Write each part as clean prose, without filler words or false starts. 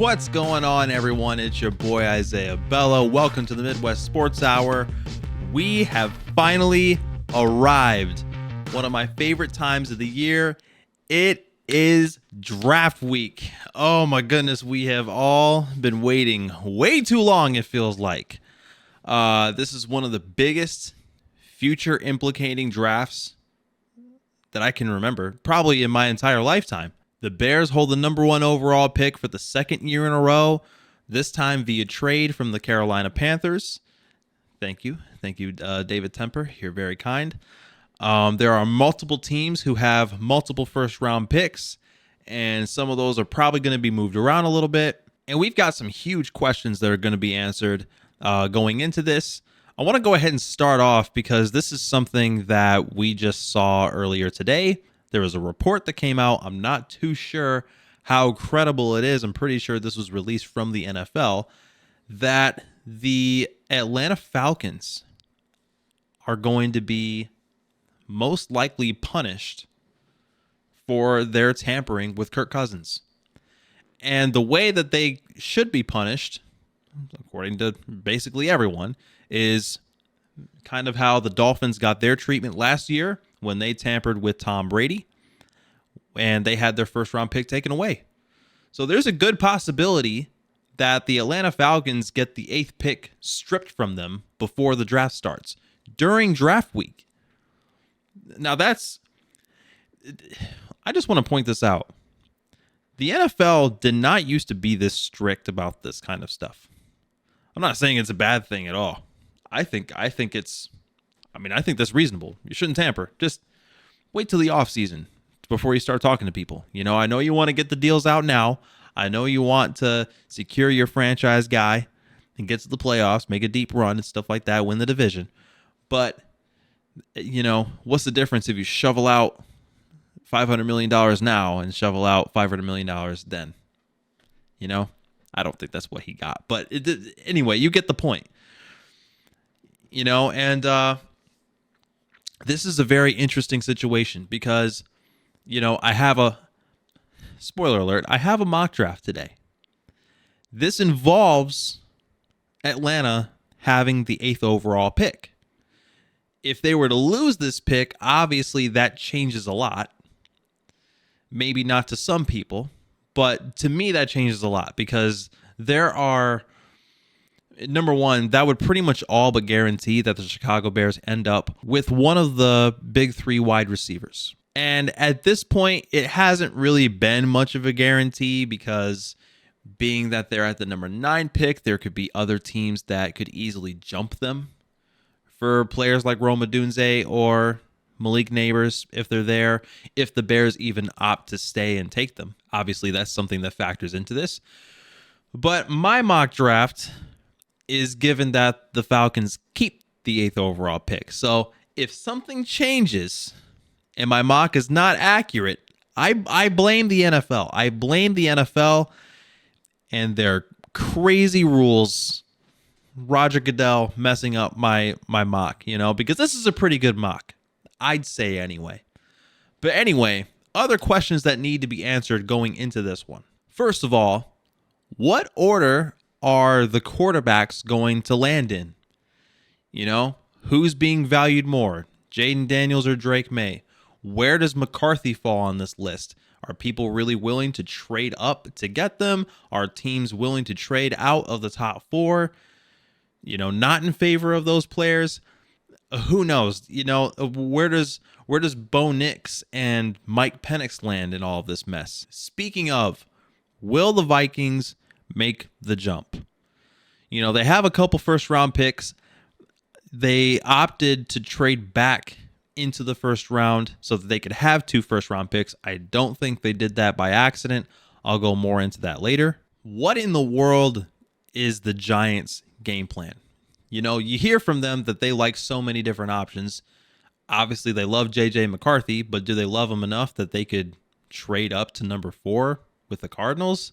What's going on, everyone? It's your boy Isaiah Bella. Welcome to the Midwest Sports Hour. We have finally arrived. One of my favorite times of the year. It is draft week. Oh my goodness, we have all been waiting way too long, it feels like. This is one of the biggest future implicating drafts that I can remember, probably in my entire lifetime. The Bears hold the number one overall pick for the second year in a row, this time via trade from the Carolina Panthers. Thank you, David Temper. You're very kind. There are multiple teams who have multiple first-round picks, and some of those are probably going to be moved around a little bit. And we've got some huge questions that are going to be answered going into this. I want to go ahead and start off because this is something that we just saw earlier today. There was a report that came out. I'm not too sure how credible it is. I'm pretty sure this was released from the NFL that the Atlanta Falcons are going to be most likely punished for their tampering with Kirk Cousins. And the way that they should be punished, according to basically everyone, is kind of how the Dolphins got their treatment last year when they tampered with Tom Brady and they had their first round pick taken away. So there's a good possibility that the Atlanta Falcons get the 8th pick stripped from them before the draft starts during draft week. Now I just want to point this out. The NFL did not used to be this strict about this kind of stuff. I'm not saying it's a bad thing at all. I think that's reasonable. You shouldn't tamper. Just wait till the off season before you start talking to people. You know, I know you want to get the deals out now. I know you want to secure your franchise guy and get to the playoffs, make a deep run and stuff like that, win the division. But, you know, what's the difference if you shovel out $500 million now and shovel out $500 million then? You know, I don't think that's what he got. But anyway, you get the point. You know, and this is a very interesting situation because, you know, I have a mock draft today. This involves Atlanta having the 8th overall pick. If they were to lose this pick, obviously that changes a lot. Maybe not to some people, but to me that changes a lot because there are... Number one, that would pretty much all but guarantee that the Chicago Bears end up with one of the big 3 wide receivers. And at this point, it hasn't really been much of a guarantee because being that they're at the number 9 pick, there could be other teams that could easily jump them for players like Rome Odunze or Malik Neighbors if they're there, if the Bears even opt to stay and take them. Obviously, that's something that factors into this. But my mock draft is given that the Falcons keep the 8th overall pick. So if something changes and my mock is not accurate, I blame the NFL. I blame the NFL and their crazy rules. Roger Goodell messing up my mock, you know, because this is a pretty good mock, I'd say anyway. But anyway, other questions that need to be answered going into this one. First of all, what order are the quarterbacks going to land in? You know, who's being valued more, Jaden Daniels or Drake May? Where does McCarthy fall on this list? Are people really willing to trade up to get them? Are teams willing to trade out of the top 4? You know, not in favor of those players? Who knows? You know, where does Bo Nix and Mike Penix land in all of this mess? Speaking of, will the Vikings make the jump? You know, they have a couple first round picks. They opted to trade back into the first round so that they could have 2 first round picks. I don't think they did that by accident. I'll go more into that later. What in the world is the Giants' game plan? You know, you hear from them that they like so many different options. Obviously, they love JJ McCarthy, but do they love him enough that they could trade up to number 4 with the Cardinals?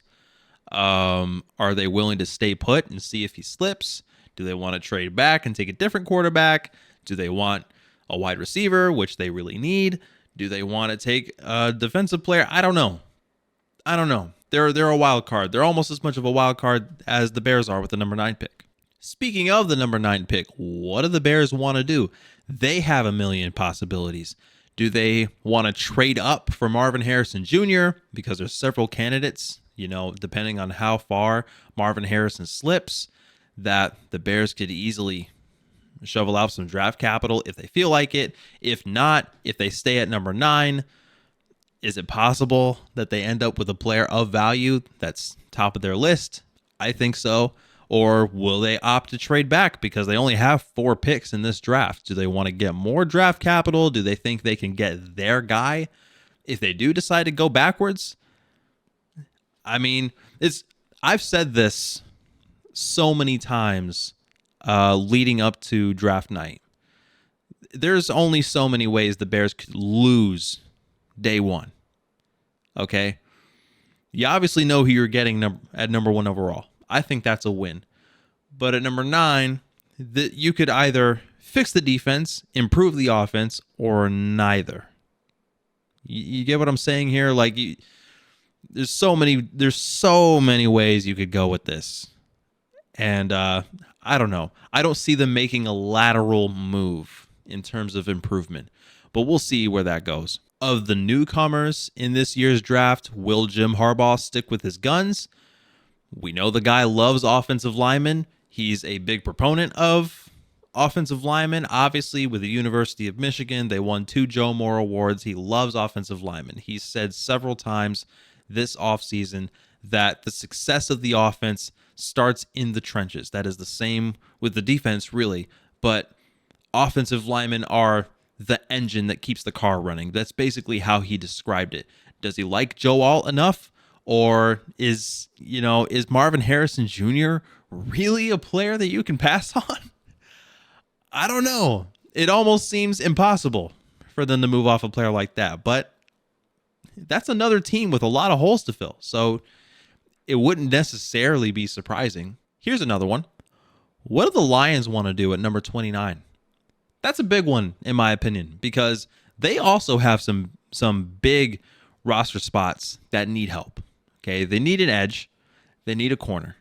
Are they willing to stay put and see if he slips? Do they want to trade back and take a different quarterback? Do they want a wide receiver, which they really need? Do they want to take a defensive player? I don't know. They're a wild card. They're almost as much of a wild card as the Bears are with the number 9 pick. Speaking of the number 9 pick, what do the Bears want to do? They have a million possibilities. Do they want to trade up for Marvin Harrison Jr. because there's several candidates, depending on how far Marvin Harrison slips, that the Bears could easily shovel out some draft capital if they feel like it. If not, if they stay at number 9, is it possible that they end up with a player of value that's top of their list? I think so. Or will they opt to trade back because they only have 4 picks in this draft? Do they want to get more draft capital? Do they think they can get their guy? If they do decide to go backwards, I've said this so many times leading up to draft night. There's only so many ways the Bears could lose day one. Okay? You obviously know who you're getting at number 1 overall. I think that's a win. But at number 9, you could either fix the defense, improve the offense, or neither. You get what I'm saying here? There's so many ways you could go with this. And I don't know. I don't see them making a lateral move in terms of improvement. But we'll see where that goes. Of the newcomers in this year's draft, will Jim Harbaugh stick with his guns? We know the guy loves offensive linemen. He's a big proponent of offensive linemen. Obviously, with the University of Michigan, they won 2 Joe Moore Awards. He loves offensive linemen. He's said several times this offseason that the success of the offense starts in the trenches. That is the same with the defense, really. But offensive linemen are the engine that keeps the car running. That's basically how he described it. Does he like Joe Alt enough? Or is Marvin Harrison Jr. really a player that you can pass on? I don't know. It almost seems impossible for them to move off a player like that. But that's another team with a lot of holes to fill. So it wouldn't necessarily be surprising. Here's another one. What do the Lions want to do at number 29? That's a big one, in my opinion, because they also have some big roster spots that need help. Okay, they need an edge, they need a corner,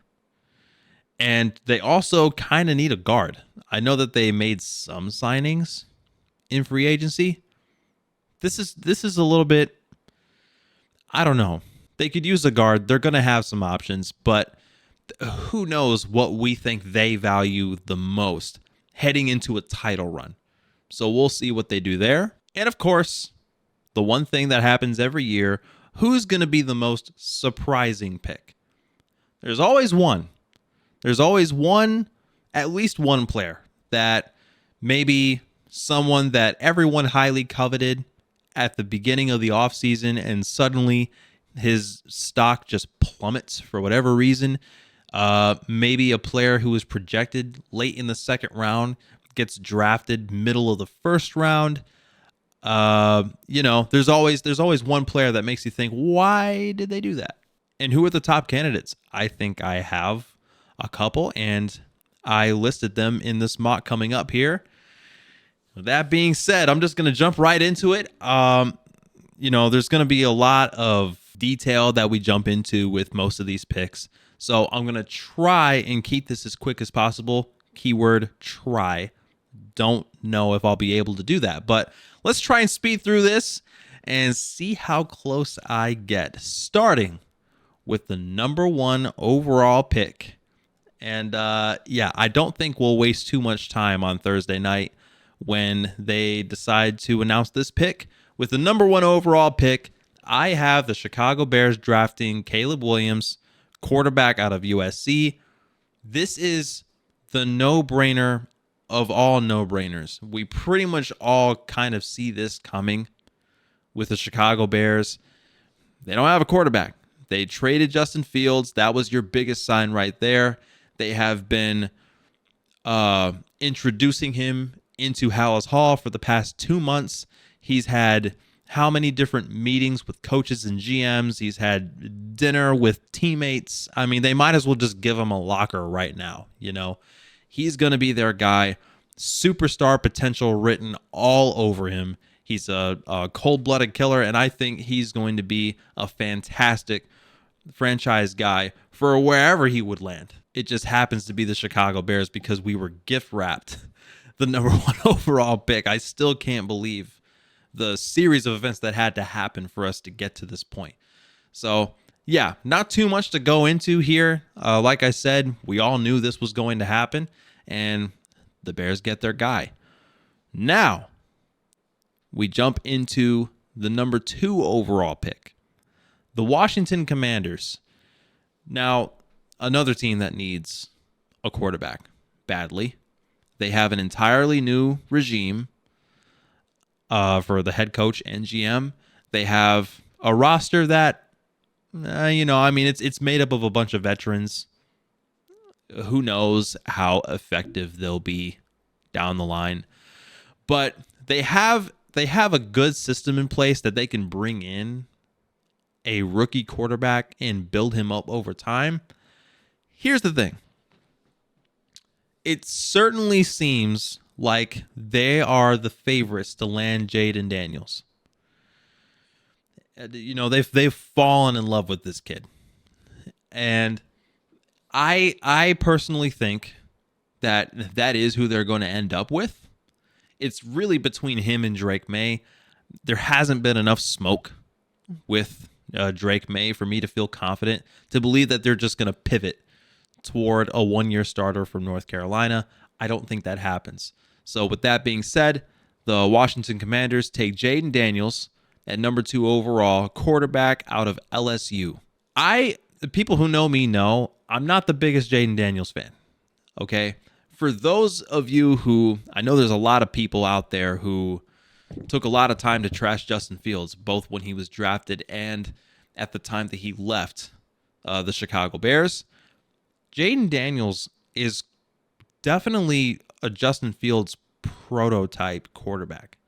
and they also kind of need a guard. I know that they made some signings in free agency. This is a little bit, I don't know. They could use a guard. They're going to have some options, but who knows what we think they value the most heading into a title run. So we'll see what they do there. And of course, the one thing that happens every year, who's going to be the most surprising pick? There's always one. There's always at least one player that maybe someone that everyone highly coveted at the beginning of the offseason, and suddenly his stock just plummets for whatever reason. Maybe a player who was projected late in the second round gets drafted middle of the first round. There's always one player that makes you think, why did they do that? And who are the top candidates? I think I have a couple, and I listed them in this mock coming up here. With that being said, I'm just going to jump right into it. There's going to be a lot of detail that we jump into with most of these picks. So I'm going to try and keep this as quick as possible. Keyword try. Don't know if I'll be able to do that, but let's try and speed through this and see how close I get. Starting with the number 1 overall pick. And I don't think we'll waste too much time on Thursday night when they decide to announce this pick. With the number 1 overall pick, I have the Chicago Bears drafting Caleb Williams, quarterback out of USC. This is the no-brainer of all no-brainers. We pretty much all kind of see this coming with the Chicago Bears. They don't have a quarterback. They traded Justin Fields. That was your biggest sign right there. They have been introducing him into Hallis Hall for the past 2 months. He's had how many different meetings with coaches and GMs. He's had dinner with teammates. I mean, they might as well just give him a locker right now. He's going to be their guy. Superstar potential written all over him. He's a cold-blooded killer, and I think he's going to be a fantastic franchise guy for wherever he would land. It just happens to be the Chicago Bears because we were gift wrapped the number 1 overall pick. I still can't believe the series of events that had to happen for us to get to this point. So, yeah, not too much to go into here. Like I said, we all knew this was going to happen, and the Bears get their guy. Now, we jump into the number 2 overall pick, the Washington Commanders. Now, another team that needs a quarterback badly. They have an entirely new regime for the head coach and GM. They have a roster that, it's made up of a bunch of veterans. Who knows how effective they'll be down the line. But they have a good system in place that they can bring in a rookie quarterback and build him up over time. Here's the thing. It certainly seems like they are the favorites to land Jayden Daniels. They've fallen in love with this kid. And I personally think that is who they're going to end up with. It's really between him and Drake May. There hasn't been enough smoke with Drake May for me to feel confident to believe that they're just going to pivot toward a one-year starter from North Carolina. I don't think that happens. So with that being said, the Washington Commanders take Jayden Daniels at number 2 overall, quarterback out of LSU. The people who know me know I'm not the biggest Jayden Daniels fan. Okay? For those of you who, I know there's a lot of people out there who took a lot of time to trash Justin Fields, both when he was drafted and at the time that he left the Chicago Bears. Jayden Daniels is definitely a Justin Fields prototype quarterback,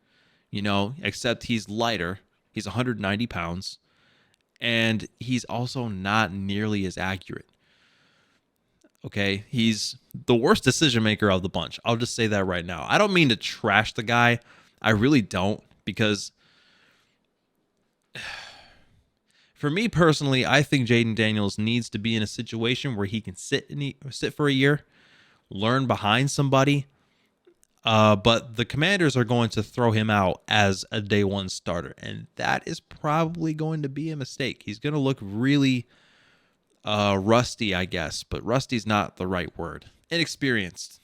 except he's lighter. He's 190 pounds, and he's also not nearly as accurate. Okay, he's the worst decision maker of the bunch. I'll just say that right now. I don't mean to trash the guy. I really don't, because for me personally, I think Jayden Daniels needs to be in a situation where he can sit for a year, learn behind somebody. But the Commanders are going to throw him out as a day 1 starter, and that is probably going to be a mistake. He's going to look really rusty, I guess, but rusty's not the right word. Inexperienced.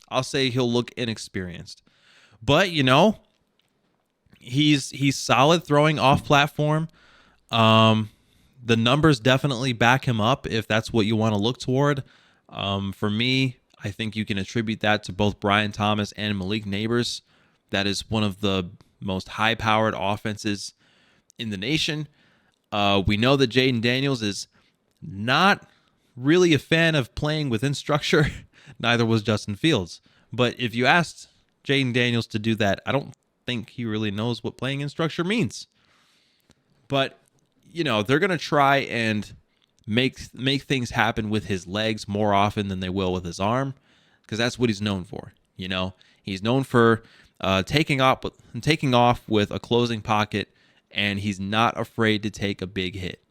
I'll say he'll look inexperienced. But, he's solid throwing off platform. The numbers definitely back him up if that's what you want to look toward. For me, I think you can attribute that to both Brian Thomas and Malik Nabers. That is one of the most high-powered offenses in the nation. We know that Jayden Daniels is not really a fan of playing within structure. Neither was Justin Fields. But if you asked Jayden Daniels to do that, I don't think he really knows what playing in structure means. But, they're going to try and make things happen with his legs more often than they will with his arm, because that's what he's known for. He's known for taking off with a closing pocket, and he's not afraid to take a big hit.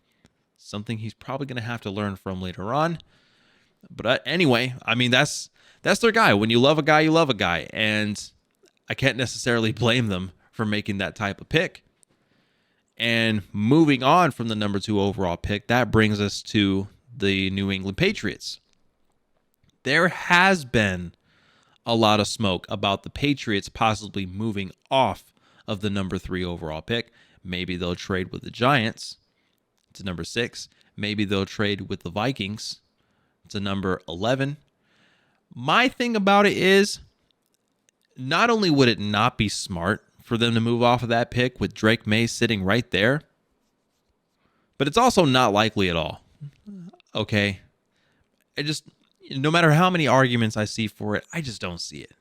Something he's probably going to have to learn from later on. But anyway, that's their guy. When you love a guy, you love a guy, and I can't necessarily blame them for making that type of pick. And moving on from the number 2 overall pick, that brings us to the New England Patriots. There has been a lot of smoke about the Patriots possibly moving off of the number 3 overall pick. Maybe they'll trade with the Giants to number 6. Maybe they'll trade with the Vikings to number 11. My thing about it is, not only would it not be smart for them to move off of that pick with Drake May sitting right there, but it's also not likely at all. Okay? No matter how many arguments I see for it, I just don't see it.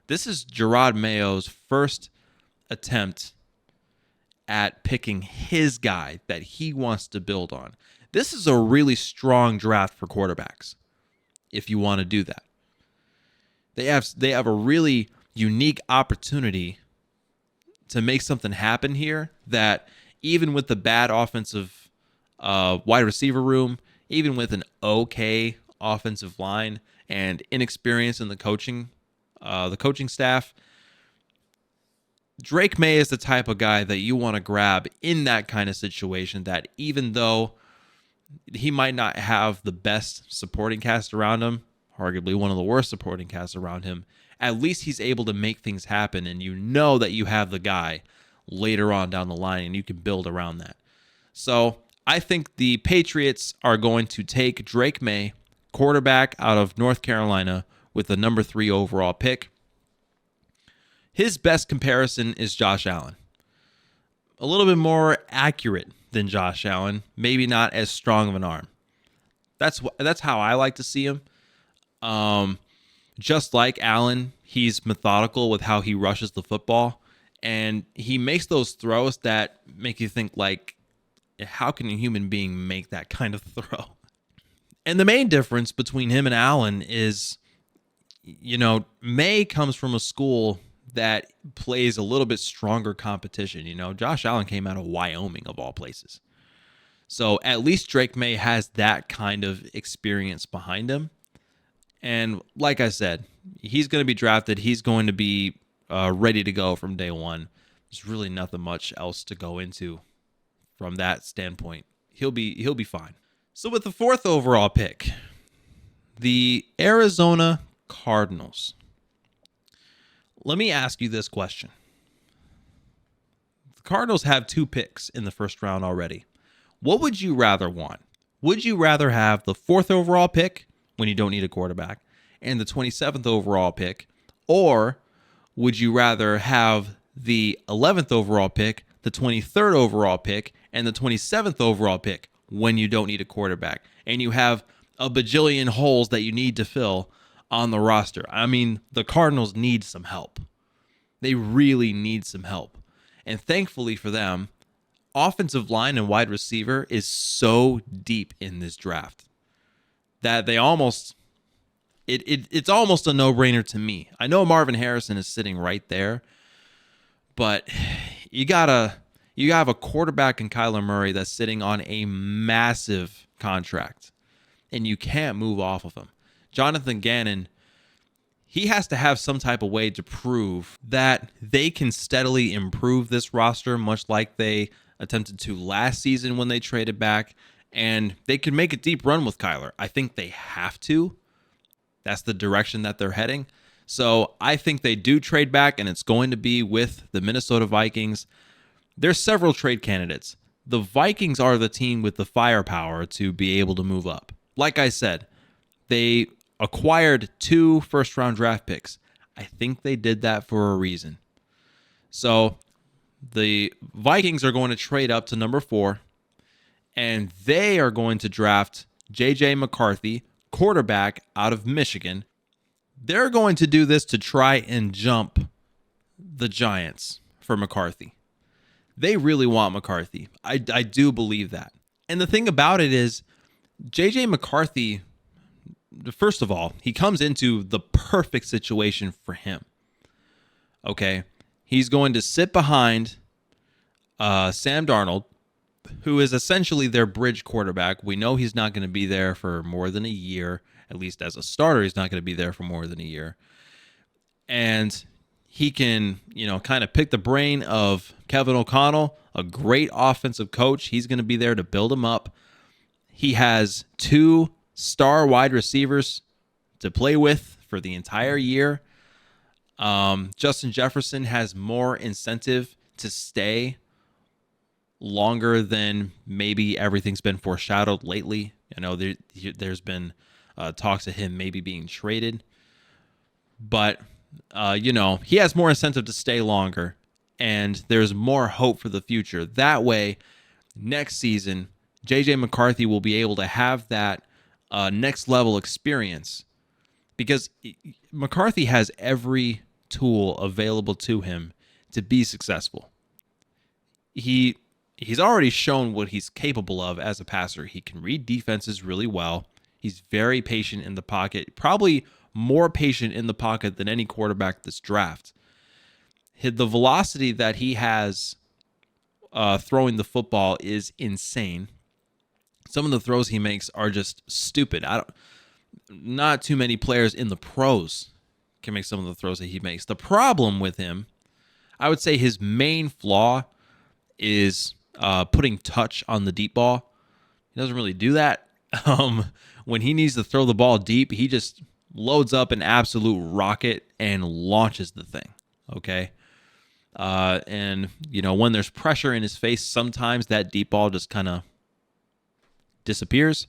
This is Gerard Mayo's first attempt at picking his guy that he wants to build on. This is a really strong draft for quarterbacks, if you want to do that. They have a really unique opportunity to make something happen here that, even with the bad offensive wide receiver room, even with an okay offensive line and inexperience in the coaching staff, Drake May is the type of guy that you want to grab in that kind of situation, that even though he might not have the best supporting cast around him, arguably one of the worst supporting casts around him, at least he's able to make things happen, and you know that you have the guy later on down the line and you can build around that. So I think the Patriots are going to take Drake May, quarterback out of North Carolina, with the number 3 overall pick. His best comparison is Josh Allen. A little bit more accurate than Josh Allen, maybe not as strong of an arm. That's how I like to see him. Just like Allen, he's methodical with how he rushes the football, and he makes those throws that make you think, like, how can a human being make that kind of throw? And the main difference between him and Allen is, May comes from a school that plays a little bit stronger competition. Josh Allen came out of Wyoming, of all places. So at least Drake May has that kind of experience behind him. And like I said, he's going to be drafted. He's going to be ready to go from day one. There's really nothing much else to go into from that standpoint. He'll be fine. So with the 4th overall pick, the Arizona Cardinals. Let me ask you this question. The Cardinals have 2 picks in the first round already. What would you rather want? Would you rather have the 4th overall pick when you don't need a quarterback and the 27th overall pick? Or would you rather have the 11th overall pick, the 23rd overall pick, and the 27th overall pick when you don't need a quarterback and you have a bajillion holes that you need to fill on the roster? I mean, the Cardinals need some help. They really need some help. And thankfully for them, offensive line and wide receiver is so deep in this draft that they it's almost a no-brainer to me. I know Marvin Harrison is sitting right there, but you have a quarterback in Kyler Murray that's sitting on a massive contract, and you can't move off of him. Jonathan Gannon, he has to have some type of way to prove that they can steadily improve this roster, much like they attempted to last season when they traded back, and they can make a deep run with Kyler. I think they have to. That's the direction that they're heading. So I think they do trade back, and it's going to be with the Minnesota Vikings. There's several trade candidates. The Vikings are the team with the firepower to be able to move up. Like I said, they acquired 2 first-round draft picks. I think they did that for a reason. So the Vikings are going to trade up to number 4, and they are going to draft J.J. McCarthy, quarterback out of Michigan. They're going to do this to try and jump the Giants for McCarthy. They really want McCarthy. I do believe that. And the thing about it is, J.J. McCarthy, first of all, he comes into the perfect situation for him. Okay? He's going to sit behind Sam Darnold, who is essentially their bridge quarterback. We know he's not going to be there for more than a year. At least as a starter, he's not going to be there for more than a year. And he can, kind of pick the brain of Kevin O'Connell, a great offensive coach. He's going to be there to build him up. He has 2 star wide receivers to play with for the entire year. Justin Jefferson has more incentive to stay longer than maybe everything's been foreshadowed lately. I know there's been talks of him maybe being traded, but he has more incentive to stay longer, and there's more hope for the future. That way, next season, J.J. McCarthy will be able to have that next level experience, because McCarthy has every tool available to him to be successful. He's already shown what he's capable of as a passer. He can read defenses really well. He's very patient in the pocket, probably more patient in the pocket than any quarterback this draft. The velocity that he has throwing the football is insane. Some of the throws he makes are just stupid. Not too many players in the pros can make some of the throws that he makes. The problem with him, I would say his main flaw is putting touch on the deep ball. He doesn't really do that. When he needs to throw the ball deep, he just loads up an absolute rocket and launches the thing. Okay. And, when there's pressure in his face, sometimes that deep ball just kind of disappears.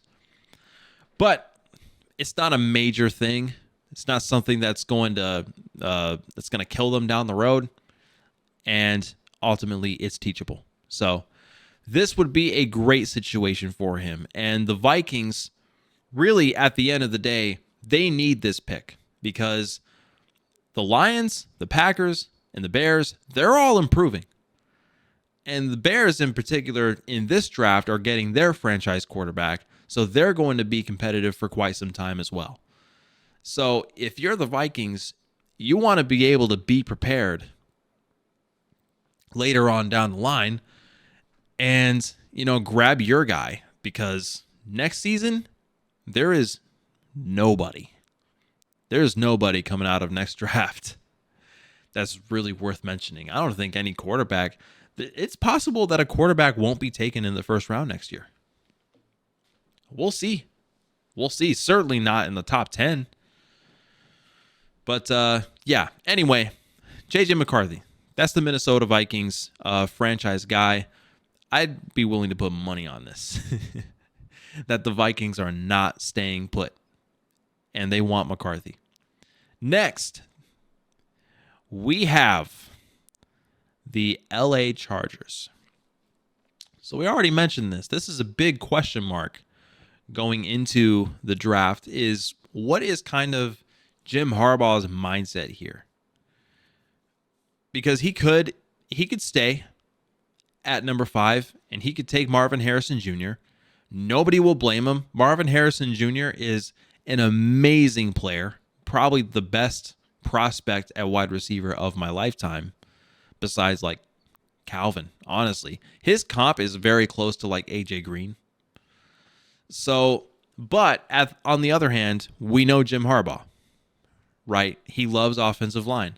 But it's not a major thing. It's not something that's going to kill them down the road. And ultimately, it's teachable. So this would be a great situation for him. And the Vikings, really, at the end of the day, they need this pick because the Lions, the Packers, and the Bears, they're all improving. And the Bears in particular in this draft are getting their franchise quarterback, so they're going to be competitive for quite some time as well. So if you're the Vikings, you want to be able to be prepared later on down the line and, grab your guy because next season there is nobody. There's nobody coming out of next draft that's really worth mentioning. I don't think any quarterback. It's possible that a quarterback won't be taken in the first round next year. We'll see. Certainly not in the top 10. But, yeah. Anyway, J.J. McCarthy. That's the Minnesota Vikings franchise guy. I'd be willing to put money on this. That the Vikings are not staying put. And they want McCarthy. Next, we have the LA Chargers. So we already mentioned this. This is a big question mark going into the draft is what is kind of Jim Harbaugh's mindset here? Because he could stay at number 5 and he could take Marvin Harrison Jr. Nobody will blame him. Marvin Harrison Jr. is an amazing player, probably the best prospect at wide receiver of my lifetime, besides like Calvin, honestly. His comp is very close to like AJ Green. So, but on the other hand, we know Jim Harbaugh, right? He loves offensive line.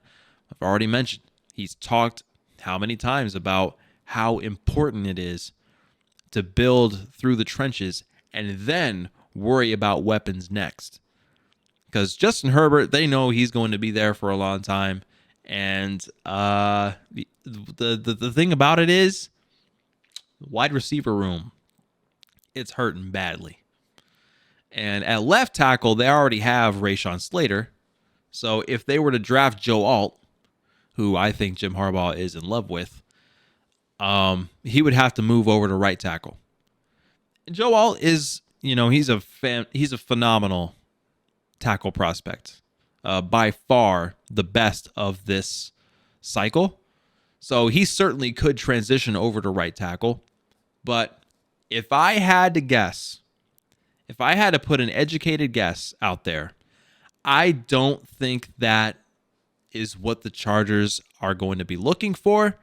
I've already mentioned, he's talked how many times about how important it is to build through the trenches and then worry about weapons next. Because Justin Herbert, they know he's going to be there for a long time. And the thing about it is, wide receiver room, it's hurting badly. And at left tackle, they already have Rashawn Slater. So if they were to draft Joe Alt, who I think Jim Harbaugh is in love with, he would have to move over to right tackle. And Joe Alt is, he's a phenomenal tackle prospect. By far the best of this cycle. So he certainly could transition over to right tackle. But if I had to guess, if I had to put an educated guess out there, I don't think that is what the Chargers are going to be looking for.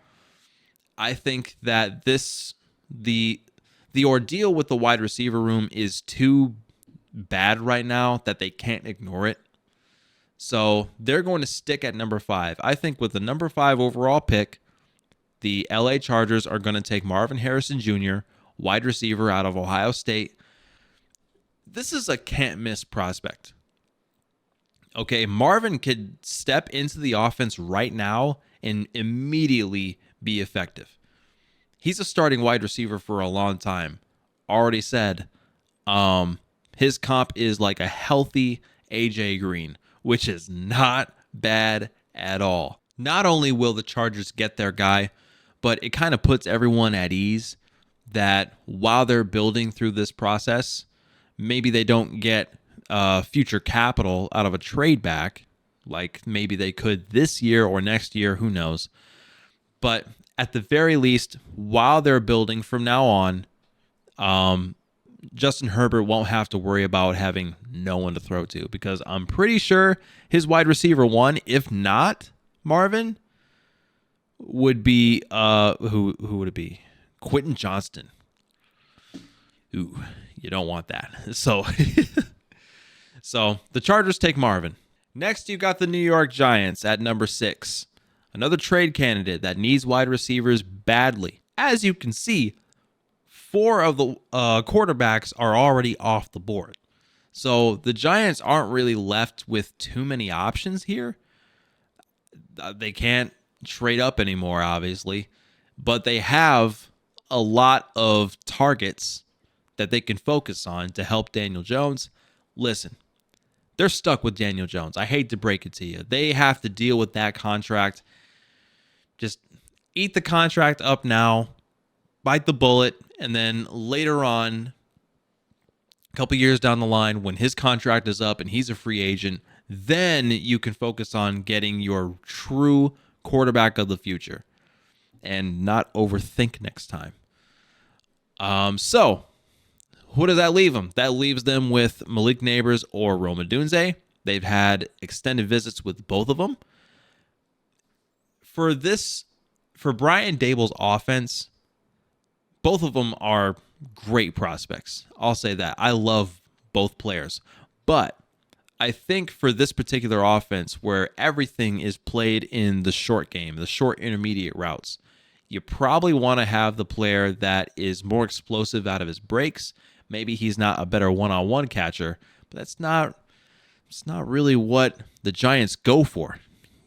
I think that the ordeal with the wide receiver room is too bad right now that they can't ignore it. So they're going to stick at number 5. I think with the number 5 overall pick, the LA Chargers are going to take Marvin Harrison Jr., wide receiver out of Ohio State. This is a can't-miss prospect. Okay, Marvin could step into the offense right now and immediately be effective. He's a starting wide receiver for a long time. Already said, his comp is like a healthy AJ Green, which is not bad at all. Not only will the Chargers get their guy, but it kind of puts everyone at ease that while they're building through this process, maybe they don't get future capital out of a trade back, like maybe they could this year or next year, who knows. But at the very least, while they're building from now on, Justin Herbert won't have to worry about having no one to throw to, because I'm pretty sure his wide receiver one, if not Marvin, would be who would it be? Quentin Johnston. Ooh, you don't want that. So, so the Chargers take Marvin. Next, you got the New York Giants at number 6. Another trade candidate that needs wide receivers badly. As you can see, 4 of the quarterbacks are already off the board. So the Giants aren't really left with too many options here. They can't trade up anymore, obviously, but they have a lot of targets that they can focus on to help Daniel Jones. Listen, they're stuck with Daniel Jones. I hate to break it to you. They have to deal with that contract. Just eat the contract up now, bite the bullet, and then later on, a couple years down the line, when his contract is up and he's a free agent, then you can focus on getting your true quarterback of the future and not overthink next time. So who does that leave them? That leaves them with Malik Nabers or Rome Odunze. They've had extended visits with both of them. For Brian Daboll's offense, both of them are great prospects. I'll say that. I love both players. But I think for this particular offense, where everything is played in the short game, the short intermediate routes, you probably want to have the player that is more explosive out of his breaks. Maybe he's not a better one-on-one catcher, but it's not really what the Giants go for.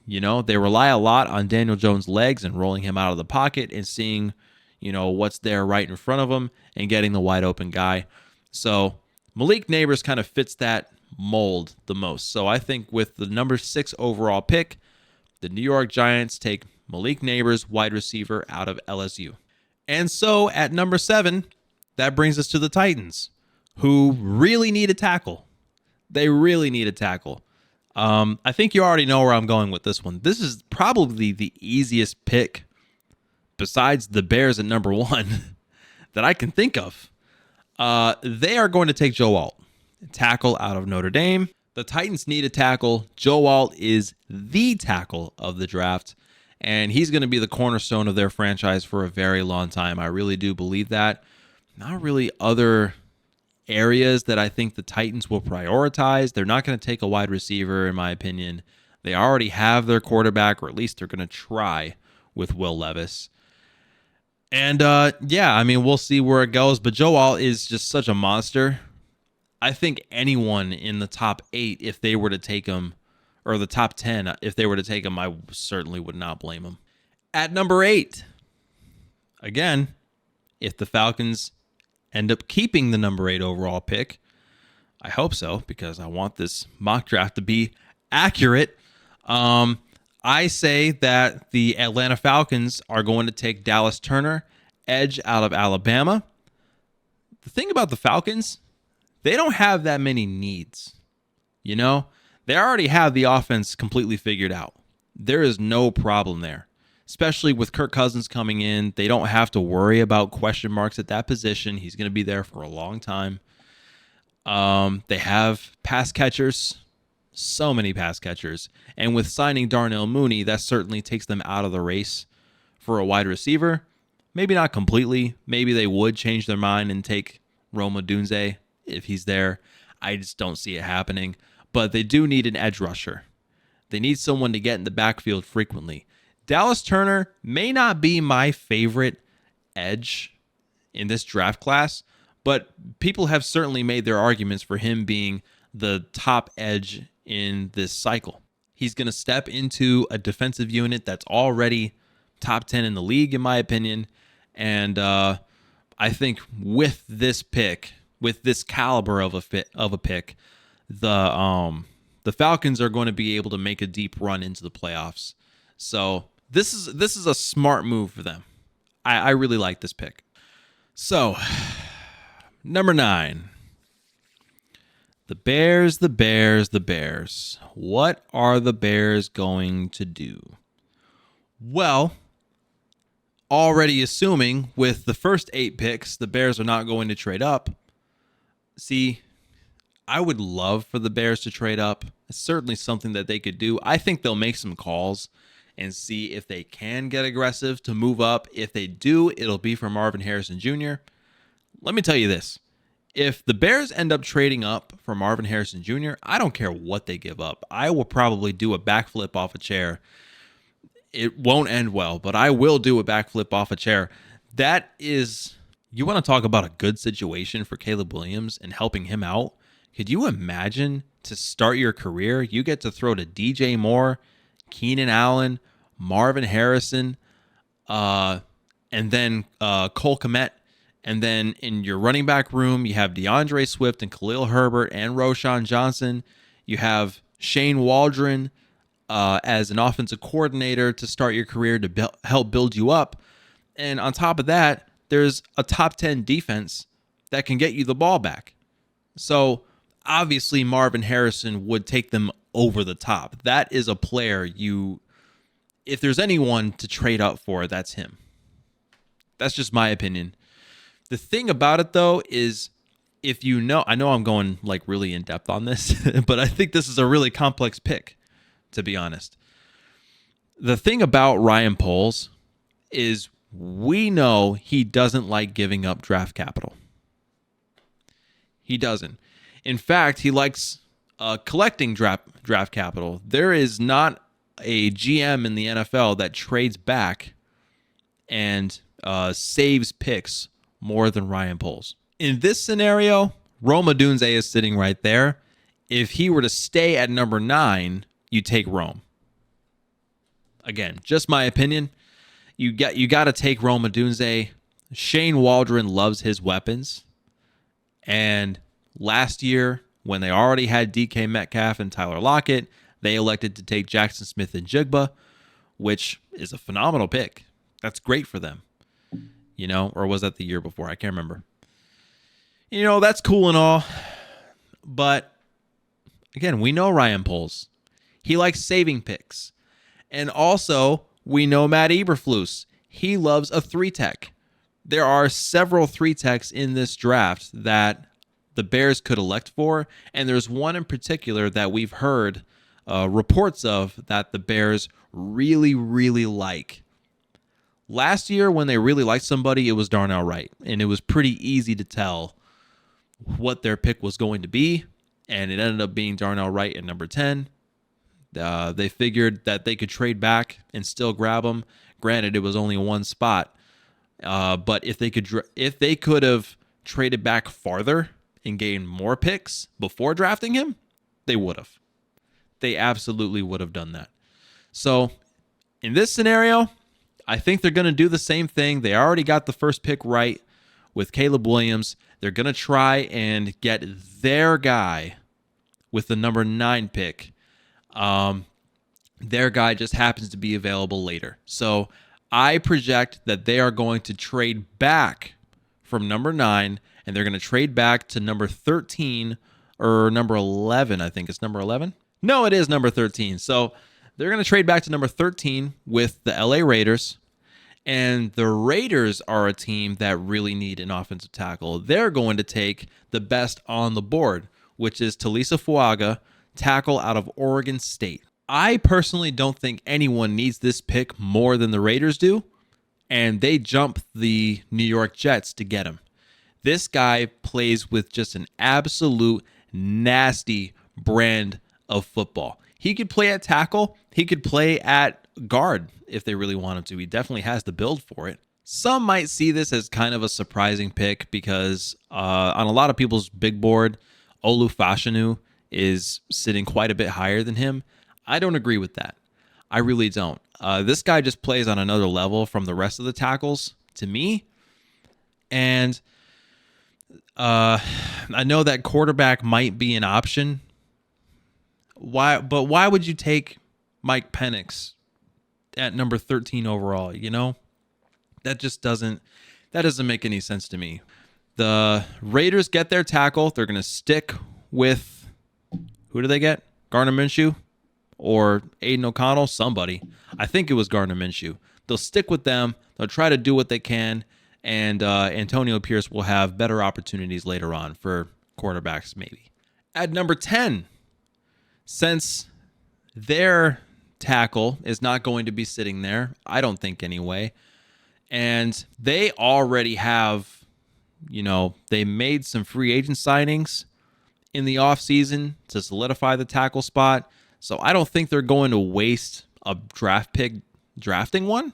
You know, they rely a lot on Daniel Jones' legs and rolling him out of the pocket and seeing, what's there right in front of him and getting the wide open guy. So Malik Nabers kind of fits that mold the most. So I think with the number 6 overall pick, the New York Giants take Malik Nabers, wide receiver out of LSU. And so at number 7, that brings us to the Titans, who really need a tackle. They really need a tackle. I think you already know where I'm going with this one. This is probably the easiest pick besides the Bears at number 1 that I can think of. They are going to take Joe Alt, tackle out of Notre Dame. The Titans need a tackle. Joe Alt is the tackle of the draft, and he's going to be the cornerstone of their franchise for a very long time. I really do believe that. Not really other areas that I think the Titans will prioritize. They're not going to take a wide receiver, in my opinion. They already have their quarterback, or at least they're going to try with Will Levis. And we'll see where it goes. But Joe Alt is just such a monster. I think anyone in the top 8, if they were to take him, or the top 10, if they were to take him, I certainly would not blame him. At number 8, again, if the Falcons end up keeping the number 8 overall pick, I hope so, because I want this mock draft to be accurate. I say that the Atlanta Falcons are going to take Dallas Turner, edge out of Alabama. The thing about the Falcons, they don't have that many needs. They already have the offense completely figured out. There is no problem there, especially with Kirk Cousins coming in. They don't have to worry about question marks at that position. He's going to be there for a long time. They have pass catchers, so many pass catchers. And with signing Darnell Mooney, that certainly takes them out of the race for a wide receiver. Maybe not completely. Maybe they would change their mind and take Rome Odunze if he's there. I just don't see it happening. But they do need an edge rusher. They need someone to get in the backfield frequently. Dallas Turner may not be my favorite edge in this draft class, but people have certainly made their arguments for him being the top edge in this cycle. He's going to step into a defensive unit that's already top 10 in the league, in my opinion. And I think with this pick, with this caliber of a pick, the Falcons are going to be able to make a deep run into the playoffs. So this is a smart move for them. I really like this pick. So number 9. The Bears. What are the Bears going to do? Well, already assuming with the first 8 picks, the Bears are not going to trade up. See, I would love for the Bears to trade up. It's certainly something that they could do. I think they'll make some calls and see if they can get aggressive to move up. If they do, it'll be for Marvin Harrison Jr. Let me tell you this. If the Bears end up trading up for Marvin Harrison Jr., I don't care what they give up. I will probably do a backflip off a chair. It won't end well, but I will do a backflip off a chair. That is, you want to talk about a good situation for Caleb Williams and helping him out? Could you imagine to start your career, you get to throw to DJ Moore, Keenan Allen, Marvin Harrison, and then Cole Kmet. And then in your running back room, you have DeAndre Swift and Khalil Herbert and Roschon Johnson. You have Shane Waldron as an offensive coordinator to start your career to help build you up. And on top of that, there's a top 10 defense that can get you the ball back. So obviously Marvin Harrison would take them over the top. That is a player if there's anyone to trade up for, that's him. That's just my opinion. The thing about it, though, is if you know, I know I'm going like really in depth on this, but I think this is a really complex pick, to be honest. The thing about Ryan Poles is we know he doesn't like giving up draft capital. He doesn't. In fact, he likes collecting draft capital. There is not a GM in the NFL that trades back and saves picks more than Ryan Poles. In this scenario, Rome Odunze is sitting right there. If he were to stay at number 9, you take Rome. Again, just my opinion. You got to take Rome Odunze. Shane Waldron loves his weapons. And last year, when they already had DK Metcalf and Tyler Lockett, they elected to take Jackson Smith and Jigba, which is a phenomenal pick. That's great for them. Or was that the year before? I can't remember. That's cool and all. But again, we know Ryan Poles. He likes saving picks. And also, we know Matt Eberflus. He loves a 3-tech. There are several 3-techs in this draft that the Bears could elect for. And there's one in particular that we've heard reports of that the Bears really, really like. Last year, when they really liked somebody, it was Darnell Wright. And it was pretty easy to tell what their pick was going to be. And it ended up being Darnell Wright at number 10. They figured that they could trade back and still grab him. Granted, it was only one spot. But if they could have traded back farther and gained more picks before drafting him, they would have. They absolutely would have done that. So in this scenario, I think they're going to do the same thing. They already got the first pick right with Caleb Williams. They're going to try and get their guy with the number 9 pick. Their guy just happens to be available later. So I project that they are going to trade back from number 9, and they're going to trade back to number 13 or number 11. I think it's number 11. No, it is number 13. So they're going to trade back to number 13 with the LA Raiders. And the Raiders are a team that really need an offensive tackle. They're going to take the best on the board, which is Talisa Fuaga, tackle out of Oregon State. I personally don't think anyone needs this pick more than the Raiders do, and they jump the New York Jets to get him. This guy plays with just an absolute nasty brand of football. He could play at tackle. He could play at guard if they really want him to. He definitely has the build for it. Some might see this as kind of a surprising pick because on a lot of people's big board, Olu Fashanu is sitting quite a bit higher than him. I don't agree with that. I really don't. This guy just plays on another level from the rest of the tackles to me. And I know that quarterback might be an option. But why would you take Mike Penix at number 13 overall? That doesn't make any sense to me. The Raiders get their tackle. They're going to stick with, who do they get? Gardner Minshew or Aiden O'Connell? Somebody. I think it was Gardner Minshew. They'll stick with them. They'll try to do what they can. And Antonio Pierce will have better opportunities later on for quarterbacks maybe. At number 10, since their tackle is not going to be sitting there, I don't think anyway, and they already have They made some free agent signings in the offseason to solidify the tackle spot. So I don't think they're going to waste a draft pick drafting one.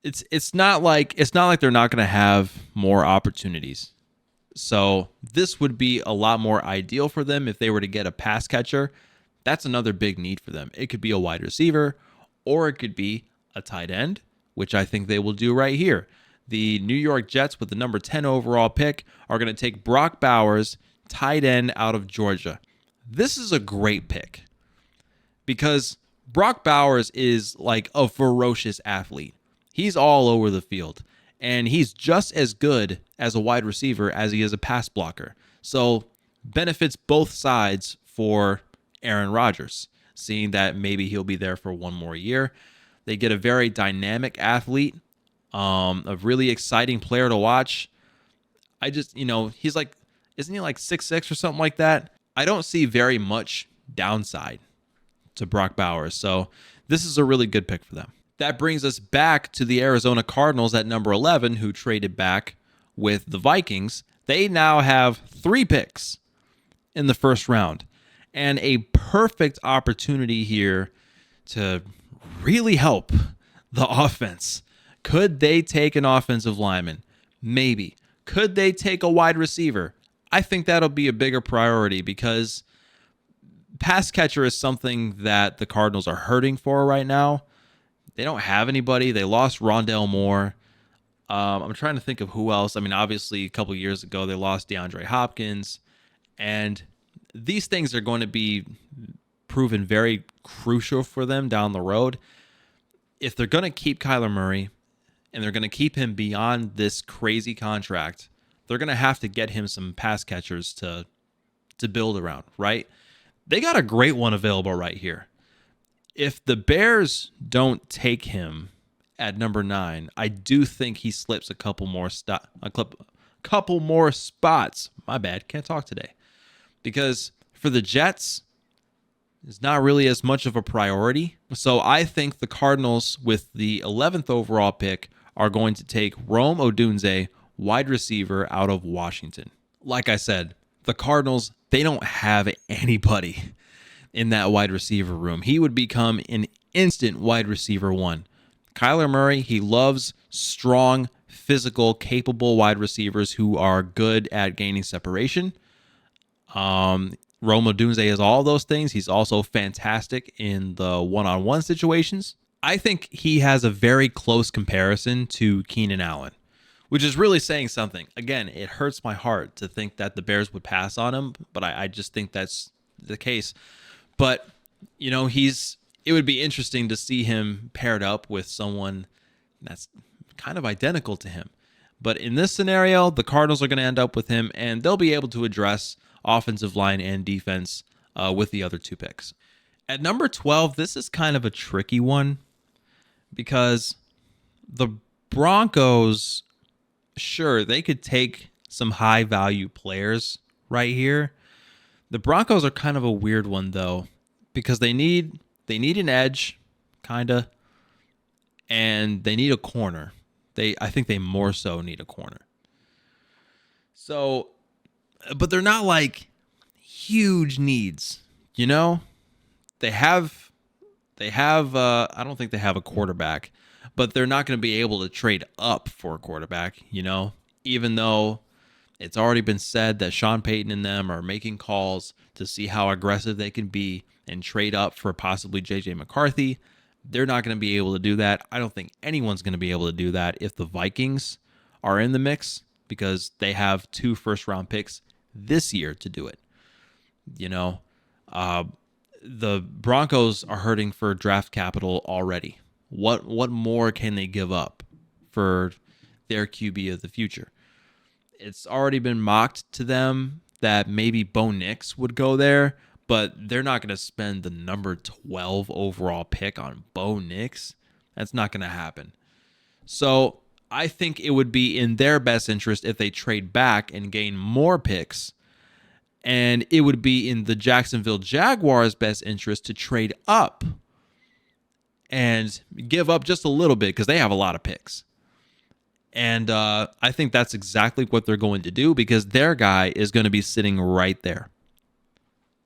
It's not like they're not going to have more opportunities. So this would be a lot more ideal for them if they were to get a pass catcher. That's another big need for them. It could be a wide receiver, or it could be a tight end, which I think they will do right here. The New York Jets, with the number 10 overall pick, are going to take Brock Bowers, tight end out of Georgia. This is a great pick because Brock Bowers is like a ferocious athlete. He's all over the field, and he's just as good as a wide receiver as he is a pass blocker. So benefits both sides for Aaron Rodgers, seeing that maybe he'll be there for one more year. They get a very dynamic athlete, a really exciting player to watch. I just, he's like, isn't he like 6'6" or something like that? I don't see very much downside to Brock Bowers. So this is a really good pick for them. That brings us back to the Arizona Cardinals at number 11, who traded back with the Vikings. They now have 3 picks in the first round and a perfect opportunity here to really help the offense. Could they take an offensive lineman? Maybe. Could they take a wide receiver? I think that'll be a bigger priority because pass catcher is something that the Cardinals are hurting for right now. They don't have anybody. They lost Rondale Moore. I'm trying to think of who else. I mean, obviously, a couple years ago, they lost DeAndre Hopkins. And these things are going to be proven very crucial for them down the road. If they're going to keep Kyler Murray and they're going to keep him beyond this crazy contract, they're going to have to get him some pass catchers to build around, right? They got a great one available right here. If the Bears don't take him at number 9, I do think he slips a couple more spots. My bad, can't talk today. Because for the Jets, it's not really as much of a priority. So I think the Cardinals, with the 11th overall pick, are going to take Rome Odunze, wide receiver out of Washington. Like I said, the Cardinals, they don't have anybody in that wide receiver room. He would become an instant wide receiver 1. Kyler Murray, he loves strong, physical, capable wide receivers who are good at gaining separation. Rome Odunze has all those things. He's also fantastic in the one-on-one situations. I think he has a very close comparison to Keenan Allen, which is really saying something. Again, it hurts my heart to think that the Bears would pass on him, but I just think that's the case. But, it would be interesting to see him paired up with someone that's kind of identical to him. But in this scenario, the Cardinals are going to end up with him, and they'll be able to address offensive line and defense with the other 2 picks. At number 12, this is kind of a tricky one because the Broncos, sure, they could take some high-value players right here. The Broncos are kind of a weird one, though, because they need an edge, kind of, and they need a corner. I think they more so need a corner. So, but they're not like huge needs, They have. I don't think they have a quarterback, but they're not going to be able to trade up for a quarterback, Even though it's already been said that Sean Payton and them are making calls to see how aggressive they can be and trade up for possibly J.J. McCarthy. They're not going to be able to do that. I don't think anyone's going to be able to do that if the Vikings are in the mix because they have 2 first-round picks this year to do it. The Broncos are hurting for draft capital already. What more can they give up for their QB of the future? It's already been mocked to them that maybe Bo Nix would go there, but they're not going to spend the number 12 overall pick on Bo Nix. That's not going to happen. So I think it would be in their best interest if they trade back and gain more picks. And it would be in the Jacksonville Jaguars' best interest to trade up and give up just a little bit because they have a lot of picks. And I think that's exactly what they're going to do because their guy is going to be sitting right there.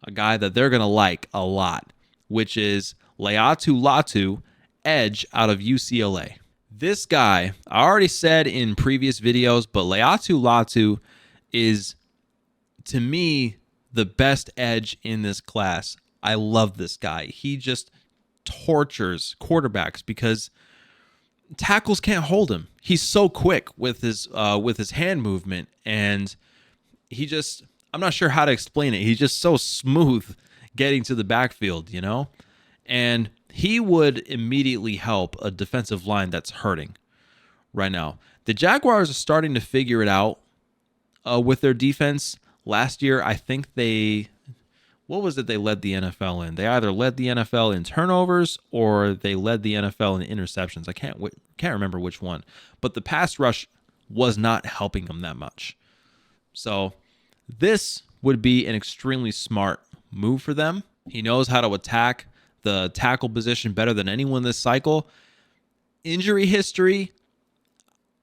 A guy that they're going to like a lot, which is Laiatu Latu, edge out of UCLA. This guy, I already said in previous videos, but Laiatu Latu is, to me, the best edge in this class. I love this guy. He just tortures quarterbacks because tackles can't hold him. He's so quick with his hand movement, and he just, I'm not sure how to explain it. He's just so smooth getting to the backfield, you know? And he would immediately help a defensive line that's hurting right now. The Jaguars are starting to figure it out with their defense. Last year, I think what was it they led the NFL in? They either led the NFL in turnovers or they led the NFL in interceptions. I can't remember which one. But the pass rush was not helping them that much. So this would be an extremely smart move for them. He knows how to attack the tackle position better than anyone this cycle. Injury history,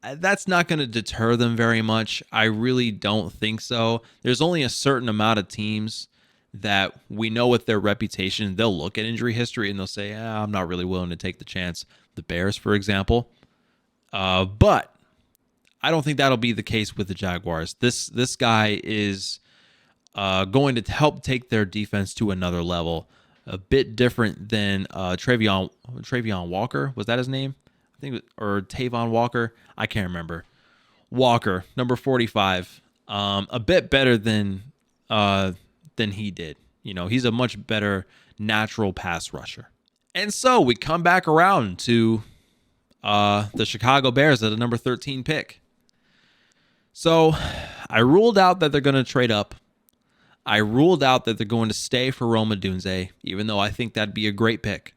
that's not going to deter them very much. I really don't think so. There's only a certain amount of teams that we know with their reputation, they'll look at injury history and they'll say, I'm not really willing to take the chance. The Bears, for example. But I don't think that'll be the case with the Jaguars. This guy is going to help take their defense to another level. A bit different than Travion Walker. Was that his name? I think, or Tavon Walker. I can't remember. Walker, number 45. A bit better than he did. You know, he's a much better natural pass rusher. And so we come back around to the Chicago Bears at a number 13 pick. So I ruled out that they're going to trade up. I ruled out that they're going to stay for Rome Odunze, even though I think that'd be a great pick.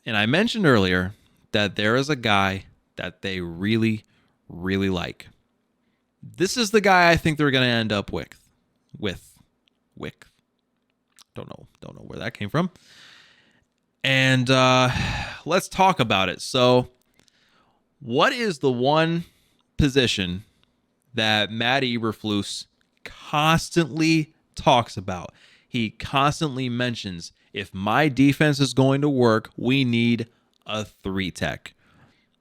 And I mentioned earlier that there is a guy that they really, really like. This is the guy I think they're going to end up with. Don't know where that came from. And let's talk about it. So, what is the one position that Matt Eberflus constantly talks about? He constantly mentions, if my defense is going to work, we need a 3-tech.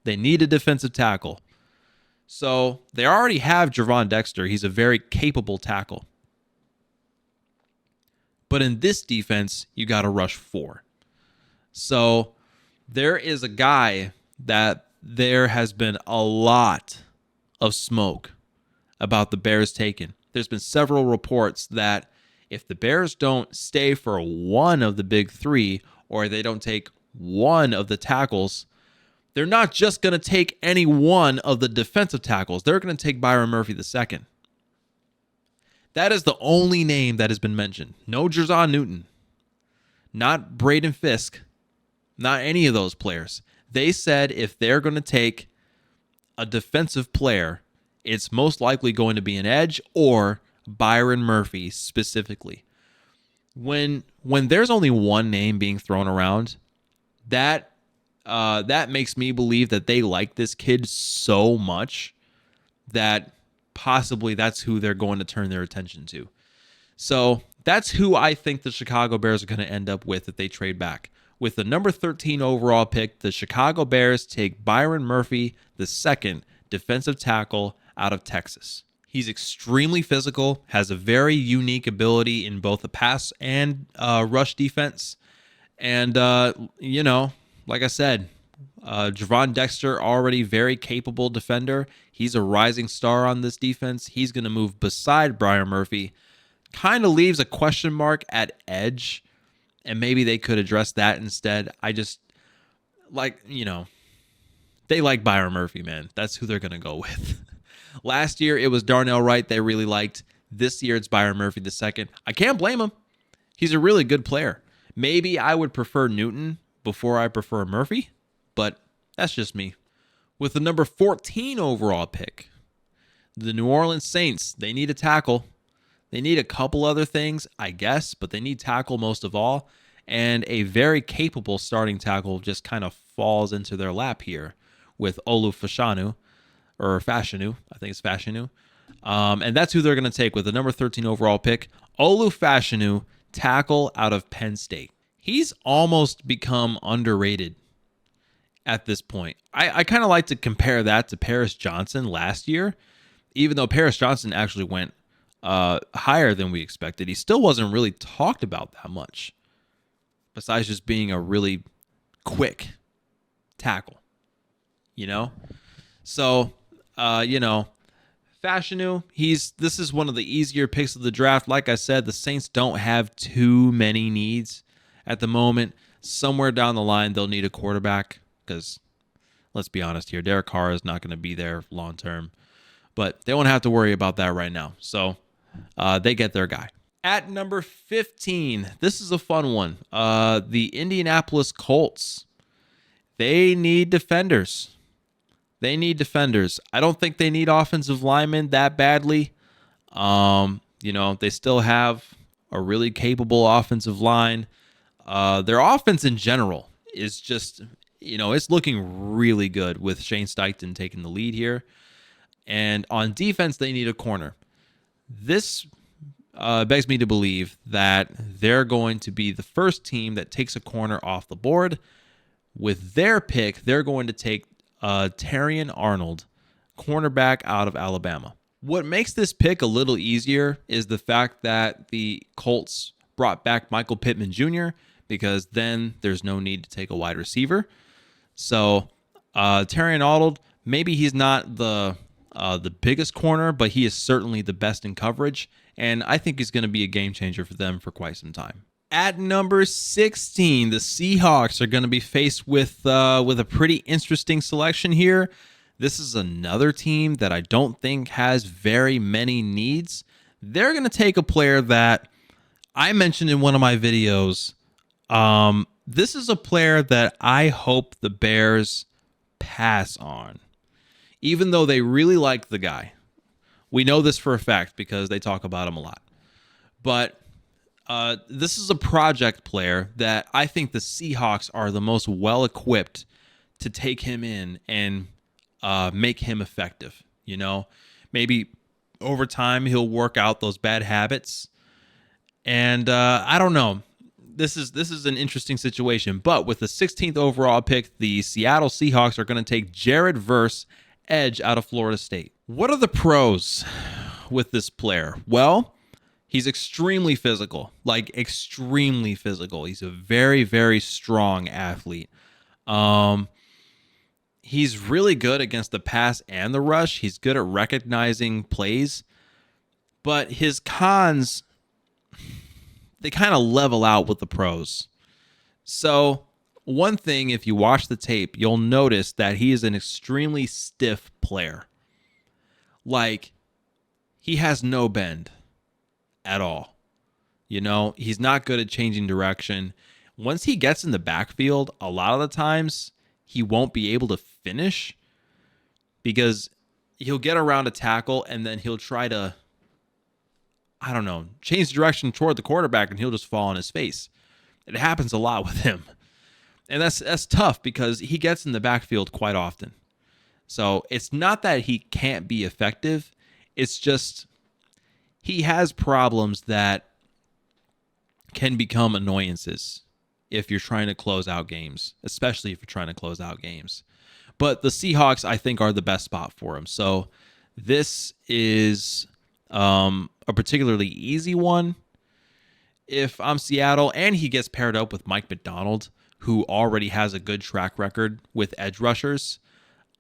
They need a defensive tackle. So they already have Gervon Dexter. He's a very capable tackle. But in this defense, you got to rush 4. So there is a guy that there has been a lot of smoke about the Bears taking. There's been several reports that if the Bears don't stay for one of the big 3, or they don't take one of the tackles, they're not just going to take any one of the defensive tackles. They're going to take Byron Murphy II. That is the only name that has been mentioned. No Jer'Zhan Newton. Not Braden Fisk. Not any of those players. They said if they're going to take a defensive player, it's most likely going to be an edge or Byron Murphy specifically. When there's only one name being thrown around, that makes me believe that they like this kid so much that possibly that's who they're going to turn their attention to. So that's who I think the Chicago Bears are going to end up with if they trade back. With the number 13 overall pick, the Chicago Bears take Byron Murphy II, defensive tackle out of Texas. He's extremely physical, has a very unique ability in both the pass and rush defense. And, like I said, Gervon Dexter, already very capable defender. He's a rising star on this defense. He's going to move beside Byron Murphy. Kind of leaves a question mark at edge, and maybe they could address that instead. I just, they like Byron Murphy, man. That's who they're going to go with. Last year, it was Darnell Wright they really liked. This year, it's Byron Murphy II. I can't blame him. He's a really good player. Maybe I would prefer Newton before I prefer Murphy, but that's just me. With the number 14 overall pick, the New Orleans Saints, they need a tackle. They need a couple other things, I guess, but they need tackle most of all. And a very capable starting tackle just kind of falls into their lap here with Olu Fashanu, or Fashanu. I think it's Fashanu. And that's who they're going to take with the number 13 overall pick. Olu Fashanu, tackle out of Penn State. He's almost become underrated at this point. I kind of like to compare that to Paris Johnson last year. Even though Paris Johnson actually went higher than we expected, he still wasn't really talked about that much, besides just being a really quick tackle, you know? So, Fashanu, this is one of the easier picks of the draft. Like I said, the Saints don't have too many needs at the moment. Somewhere down the line, they'll need a quarterback because, let's be honest here, Derek Carr is not going to be there long term. But they won't have to worry about that right now. So they get their guy. At number 15, this is a fun one. The Indianapolis Colts. They need defenders. I don't think they need offensive linemen that badly. They still have a really capable offensive line. Their offense in general is just, it's looking really good with Shane Steichen taking the lead here. And on defense, they need a corner. This begs me to believe that they're going to be the first team that takes a corner off the board. With their pick, they're going to take Terrion Arnold, cornerback out of Alabama. What makes this pick a little easier is the fact that the Colts brought back Michael Pittman Jr. because then there's no need to take a wide receiver. So Terrion Arnold, maybe he's not the biggest corner, but he is certainly the best in coverage, and I think he's going to be a game changer for them for quite some time. At number 16, the Seahawks are going to be faced with a pretty interesting selection here. This is another team that I don't think has very many needs. They're going to take a player that I mentioned in one of my videos. This is a player that I hope the Bears pass on, even though they really like the guy. We know this for a fact because they talk about him a lot. But this is a project player that I think the Seahawks are the most well-equipped to take him in and make him effective. Maybe over time he'll work out those bad habits. And I don't know. This is an interesting situation. But with the 16th overall pick, the Seattle Seahawks are going to take Jared Verse, edge out of Florida State. What are the pros with this player? Well, he's extremely physical, extremely physical. He's a very, very strong athlete. He's really good against the pass and the rush. He's good at recognizing plays, but his cons, they kind of level out with the pros. So one thing, if you watch the tape, you'll notice that he is an extremely stiff player. He has no bend at all. He's not good at changing direction. Once he gets in the backfield, a lot of the times he won't be able to finish because he'll get around a tackle and then he'll try to, change direction toward the quarterback and he'll just fall on his face. It happens a lot with him. And that's tough because he gets in the backfield quite often. So it's not that he can't be effective. It's just he has problems that can become annoyances if you're trying to close out games, especially if you're trying to close out games. But the Seahawks, I think, are the best spot for him. So this is a particularly easy one if I'm Seattle, and he gets paired up with Mike McDonald, who already has a good track record with edge rushers,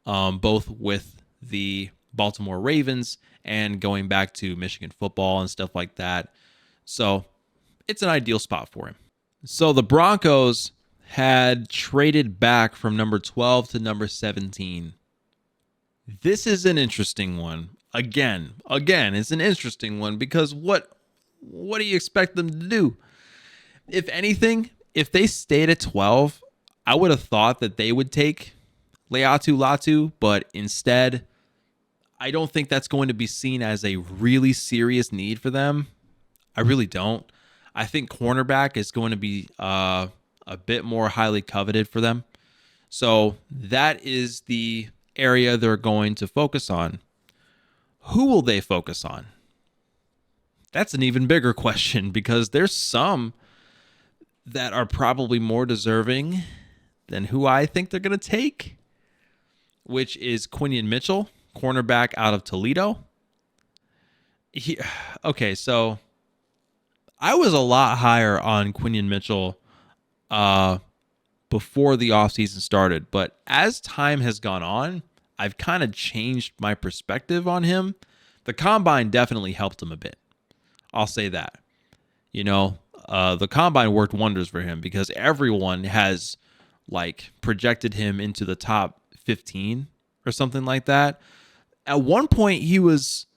both with the Baltimore Ravens and going back to Michigan football and stuff like that. So it's an ideal spot for him. So the Broncos had traded back from number 12 to number 17. This is an interesting one. Again, it's an interesting one because what do you expect them to do? If anything, if they stayed at 12, I would have thought that they would take Laiatu Latu, but instead, I don't think that's going to be seen as a really serious need for them. I really don't. I think cornerback is going to be a bit more highly coveted for them. So that is the area they're going to focus on. Who will they focus on? That's an even bigger question because there's some that are probably more deserving than who I think they're going to take, which is Quinion Mitchell, cornerback out of Toledo. Okay, so I was a lot higher on Quinion Mitchell before the offseason started, but as time has gone on, I've kind of changed my perspective on him. The combine definitely helped him a bit. I'll say that. The combine worked wonders for him because everyone has projected him into the top 15 or something like that. At one point, he was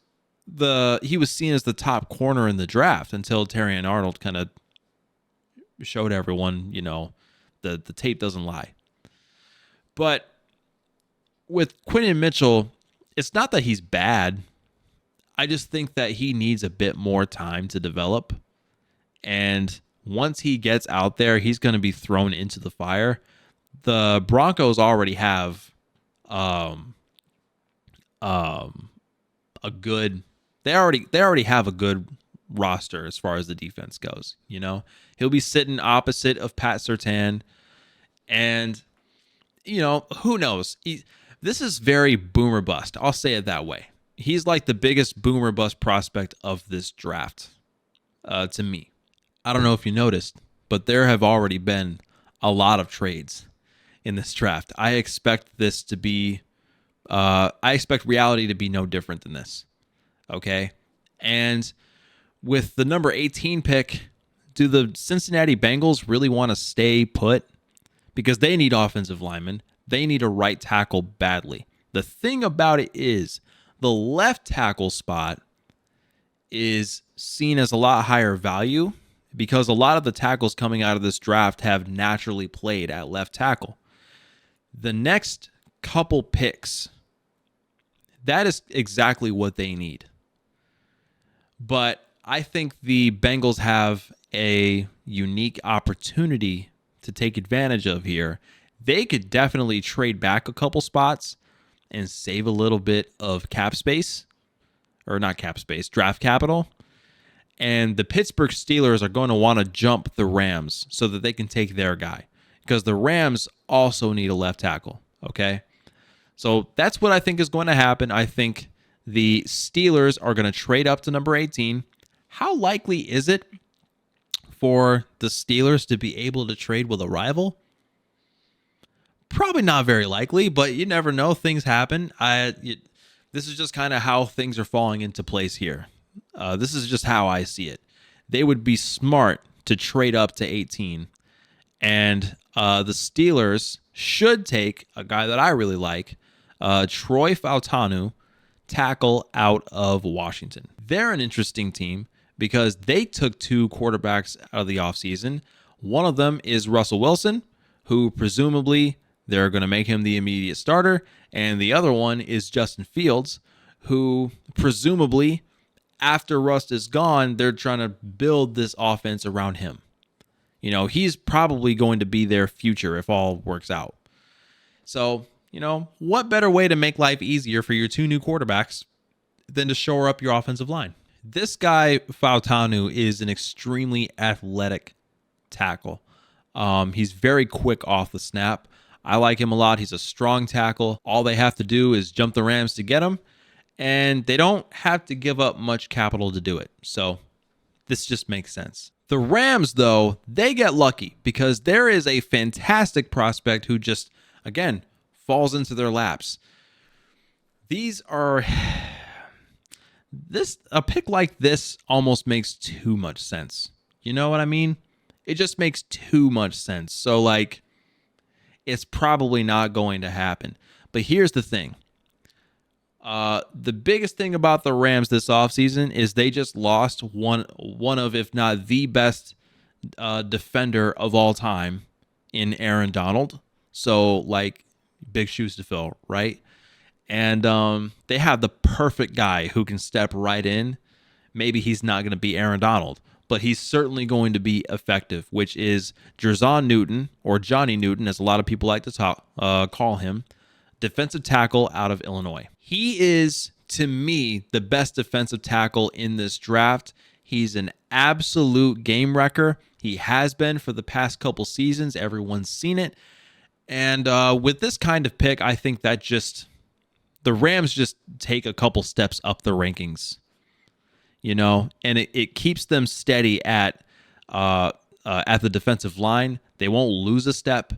seen as the top corner in the draft until Terrion Arnold kind of showed everyone, the tape doesn't lie. But with Quinion Mitchell, it's not that he's bad. I just think that he needs a bit more time to develop. And once he gets out there, he's going to be thrown into the fire. The Broncos already have a good they already have a good roster as far as the defense goes. He'll be sitting opposite of Pat Surtain, and who knows? This is very boomer bust. I'll say it that way. He's like the biggest boomer bust prospect of this draft to me. I don't know if you noticed, but there have already been a lot of trades in this draft. I expect reality to be no different than this. Okay. And with the number 18 pick, do the Cincinnati Bengals really want to stay put? Because they need offensive linemen. They need a right tackle badly. The thing about it is the left tackle spot is seen as a lot higher value because a lot of the tackles coming out of this draft have naturally played at left tackle. The next couple picks, that is exactly what they need. But I think the Bengals have a unique opportunity to take advantage of here. They could definitely trade back a couple spots and save a little bit of cap space, or not cap space, draft capital. And the Pittsburgh Steelers are going to want to jump the Rams so that they can take their guy, because the Rams also need a left tackle. Okay. So that's what I think is going to happen. I think the Steelers are going to trade up to number 18. How likely is it for the Steelers to be able to trade with a rival? Probably not very likely, but you never know. Things happen. This is just kind of how things are falling into place here. This is just how I see it. They would be smart to trade up to 18. And the Steelers should take a guy that I really like, Troy Fautanu, tackle out of Washington. They're an interesting team because they took two quarterbacks out of the offseason. One of them is Russell Wilson, who presumably they're going to make him the immediate starter. And the other one is Justin Fields, who presumably after Russ is gone, they're trying to build this offense around him. He's probably going to be their future if all works out. So, what better way to make life easier for your two new quarterbacks than to shore up your offensive line? This guy, Fautanu, is an extremely athletic tackle. He's very quick off the snap. I like him a lot. He's a strong tackle. All they have to do is jump the Rams to get him, and they don't have to give up much capital to do it. So this just makes sense. The Rams, though, they get lucky because there is a fantastic prospect who just, again, falls into their laps. A pick like this almost makes too much sense. You know what I mean? It just makes too much sense. So, it's probably not going to happen. But here's the thing. The biggest thing about the Rams this offseason is they just lost one of, if not the best defender of all time in Aaron Donald. So, big shoes to fill, right? And they have the perfect guy who can step right in. Maybe he's not going to be Aaron Donald, but he's certainly going to be effective, which is Jerzon Newton, or Johnny Newton, as a lot of people like to call him, defensive tackle out of Illinois. He is, to me, the best defensive tackle in this draft. He's an absolute game wrecker. He has been for the past couple seasons. Everyone's seen it. And with this kind of pick, I think that the Rams just take a couple steps up the rankings, and it keeps them steady at the defensive line. They won't lose a step,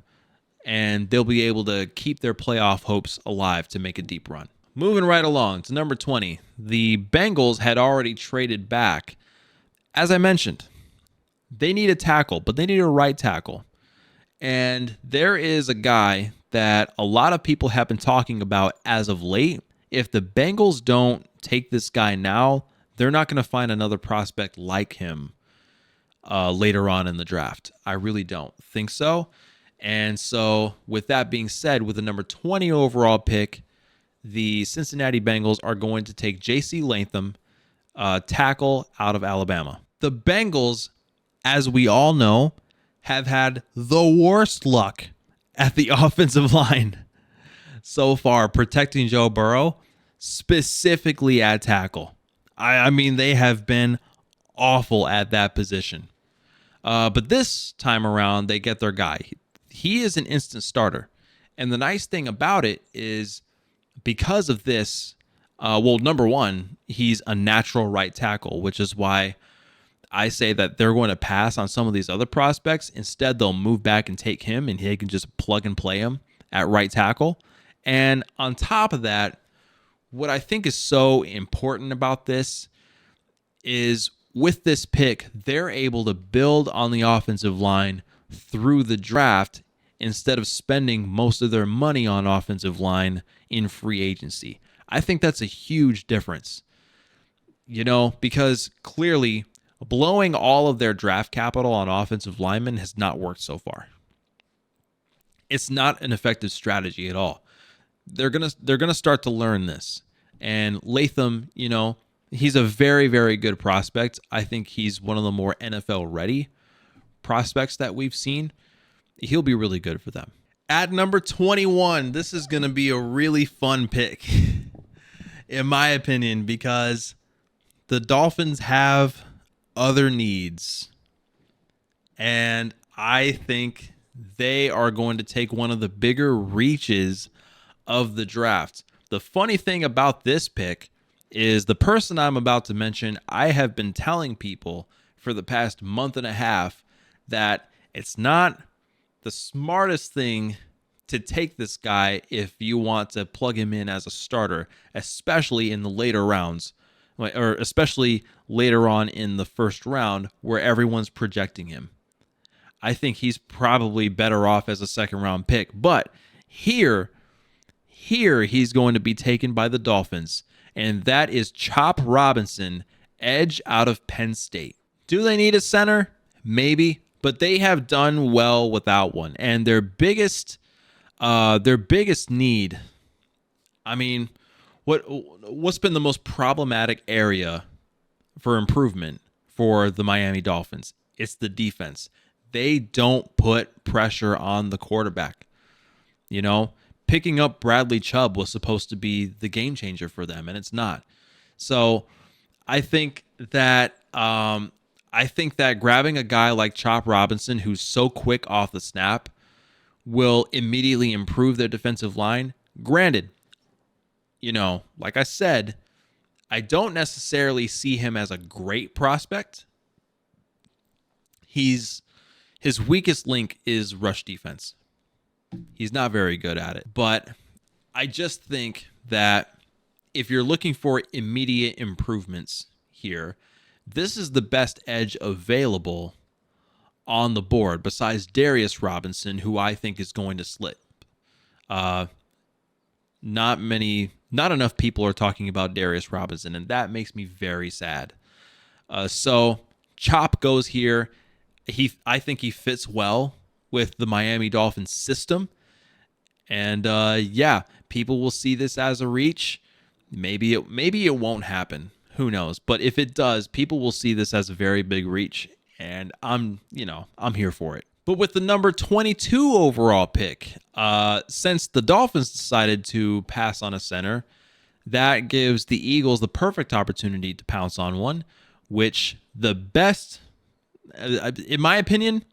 and they'll be able to keep their playoff hopes alive to make a deep run. Moving right along to number 20, the Bengals had already traded back. As I mentioned, they need a tackle, but they need a right tackle. And there is a guy that a lot of people have been talking about as of late. If the Bengals don't take this guy now, they're not going to find another prospect like him later on in the draft. I really don't think so. And so with that being said, with the number 20 overall pick, the Cincinnati Bengals are going to take J.C. Latham, tackle out of Alabama. The Bengals, as we all know, have had the worst luck at the offensive line so far protecting Joe Burrow, specifically at tackle. I mean, they have been awful at that position. But this time around, they get their guy. He is an instant starter. And the nice thing about it is because of this, number one, he's a natural right tackle, which is why I say that they're going to pass on some of these other prospects. Instead, they'll move back and take him, and he can just plug and play him at right tackle. And on top of that, what I think is so important about this is with this pick, they're able to build on the offensive line through the draft instead of spending most of their money on offensive line in free agency. I think that's a huge difference, because clearly blowing all of their draft capital on offensive linemen has not worked so far. It's not an effective strategy at all. They're gonna start to learn this. And Latham, he's a very, very good prospect. I think he's one of the more NFL ready prospects that we've seen. He'll be really good for them. At number 21, this is going to be a really fun pick, in my opinion, because the Dolphins have other needs. And I think they are going to take one of the bigger reaches of the draft. The funny thing about this pick is the person I'm about to mention, I have been telling people for the past month and a half that it's not the smartest thing to take this guy if you want to plug him in as a starter, especially in the later rounds, or especially later on in the first round where everyone's projecting him. I think he's probably better off as a second round pick, but here he's going to be taken by the Dolphins, and that is Chop Robinson, edge out of Penn State. Do they need a center? Maybe, but they have done well without one. And their biggest need, I mean, what's been the most problematic area for improvement for the Miami Dolphins? It's the defense. They don't put pressure on the quarterback. Picking up Bradley Chubb was supposed to be the game changer for them, and it's not. So I think that grabbing a guy like Chop Robinson, who's so quick off the snap, will immediately improve their defensive line. Granted, like I said, I don't necessarily see him as a great prospect. His weakest link is rush defense. He's not very good at it. But I just think that if you're looking for immediate improvements here, this is the best edge available on the board besides Darius Robinson, who I think is going to slip. Not enough people are talking about Darius Robinson, and that makes me very sad. So Chop goes here. I think he fits well with the Miami Dolphins system. And people will see this as a reach. Maybe it won't happen. who knows? But if it does, people will see this as a very big reach, and I'm here for it. But with the number 22 overall pick, since the Dolphins decided to pass on a center, that gives the Eagles the perfect opportunity to pounce on one, which the best, in my opinion,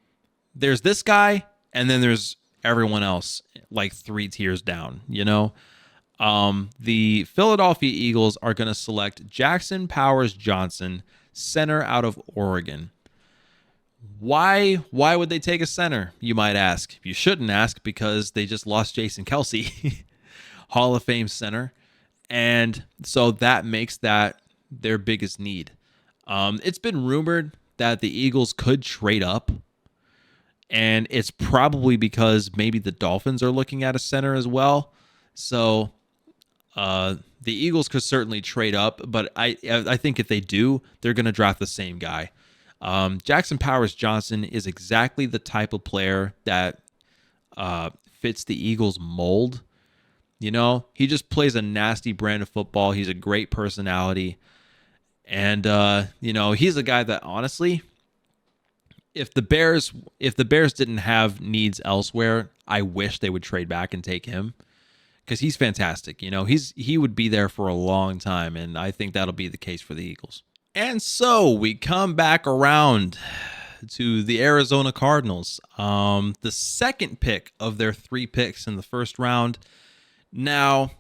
there's this guy, and then there's everyone else, like 3 tiers down, The Philadelphia Eagles are going to select Jackson Powers Johnson, center out of Oregon. Why would they take a center, you might ask? You shouldn't ask, because they just lost Jason Kelce, Hall of Fame center. And so that makes that their biggest need. It's been rumored that the Eagles could trade up, and it's probably because maybe the Dolphins are looking at a center as well. So the Eagles could certainly trade up, but I think if they do, they're going to draft the same guy. Jackson Powers Johnson is exactly the type of player that fits the Eagles mold. He just plays a nasty brand of football. He's a great personality. And, he's a guy that, honestly, if the Bears didn't have needs elsewhere, I wish they would trade back and take him, because he's fantastic. He would be there for a long time, and I think that'll be the case for the Eagles. And so we come back around to the Arizona Cardinals, the second pick of their 3 picks in the first round. Now,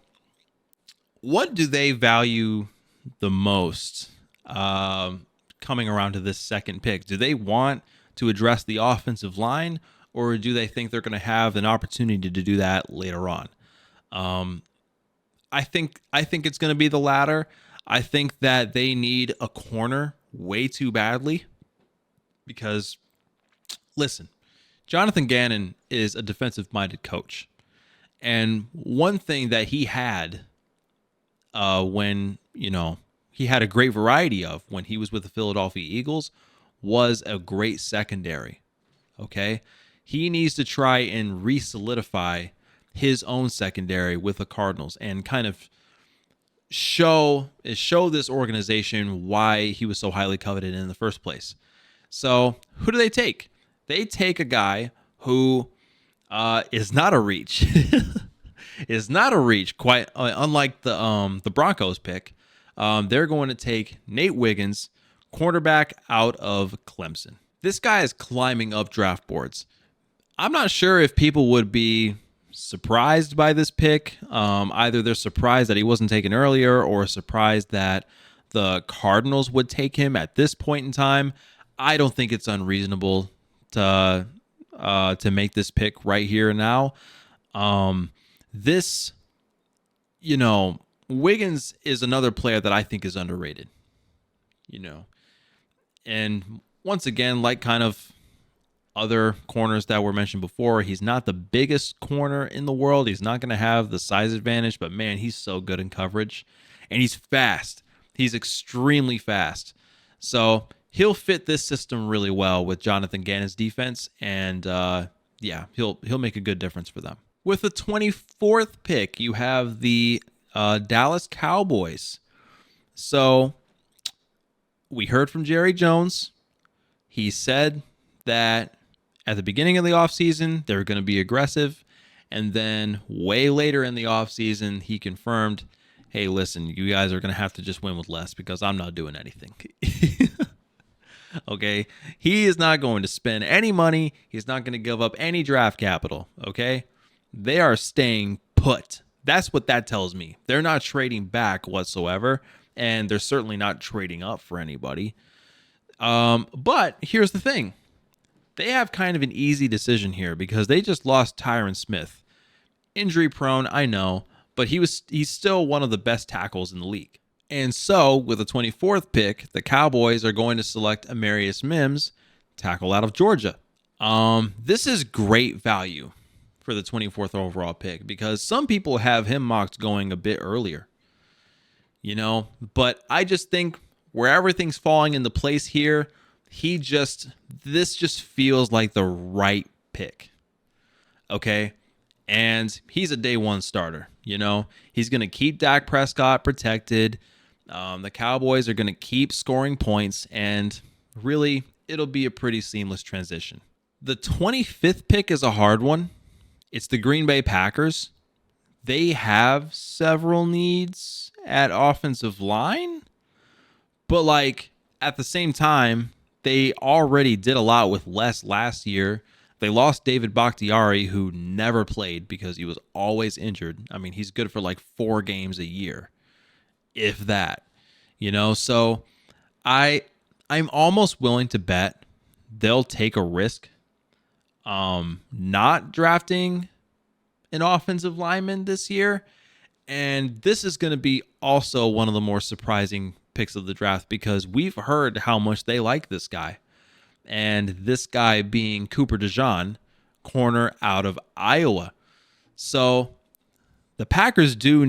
what do they value the most coming around to this second pick? Do they want to address the offensive line, or do they think they're going to have an opportunity to do that later on? I think it's going to be the latter. I think that they need a corner way too badly, because, listen, Jonathan Gannon is a defensive-minded coach. And one thing that he had when, he had a great variety of when he was with the Philadelphia Eagles was a great secondary. Okay? He needs to try and re-solidify his own secondary with the Cardinals and kind of show this organization why he was so highly coveted in the first place. So who do they take? They take a guy who is not a reach. Is not a reach, quite unlike the Broncos pick. They're going to take Nate Wiggins, cornerback out of Clemson. This guy is climbing up draft boards. I'm not sure if people would be surprised by this pick. Either they're surprised that he wasn't taken earlier, or surprised that the Cardinals would take him at this point in time. I don't think it's unreasonable to make this pick right here and now. Wiggins is another player that I think is underrated. And once again, like kind of other corners that were mentioned before, he's not the biggest corner in the world. He's not going to have the size advantage, but man, he's so good in coverage, and he's fast. He's extremely fast. So he'll fit this system really well with Jonathan Gannon's defense, and he'll make a good difference for them. With the 24th pick, you have the Dallas Cowboys. So we heard from Jerry Jones. He said that at the beginning of the offseason, they're going to be aggressive. And then way later in the offseason, he confirmed, hey, listen, you guys are going to have to just win with less, because I'm not doing anything. Okay? He is not going to spend any money. He's not going to give up any draft capital. Okay? They are staying put. That's what that tells me. They're not trading back whatsoever, and they're certainly not trading up for anybody. But here's the thing. They have kind of an easy decision here, because they just lost Tyron Smith. Injury prone, I know, but he's still one of the best tackles in the league. And so, with the 24th pick, the Cowboys are going to select Amarius Mims, tackle out of Georgia. This is great value for the 24th overall pick, because some people have him mocked going a bit earlier. But I just think where everything's falling into place here, this just feels like the right pick. Okay? And he's a day one starter. He's going to keep Dak Prescott protected. The Cowboys are going to keep scoring points, and really, it'll be a pretty seamless transition. The 25th pick is a hard one. It's the Green Bay Packers. They have several needs at offensive line, but like at the same time, they already did a lot with less last year. They lost David Bakhtiari, who never played because he was always injured. I mean, he's good for like 4 games a year, if that. So I'm almost willing to bet they'll take a risk not drafting an offensive lineman this year. And this is going to be also one of the more surprising picks of the draft because we've heard how much they like this guy. And this guy being Cooper DeJean, corner out of Iowa. So the Packers do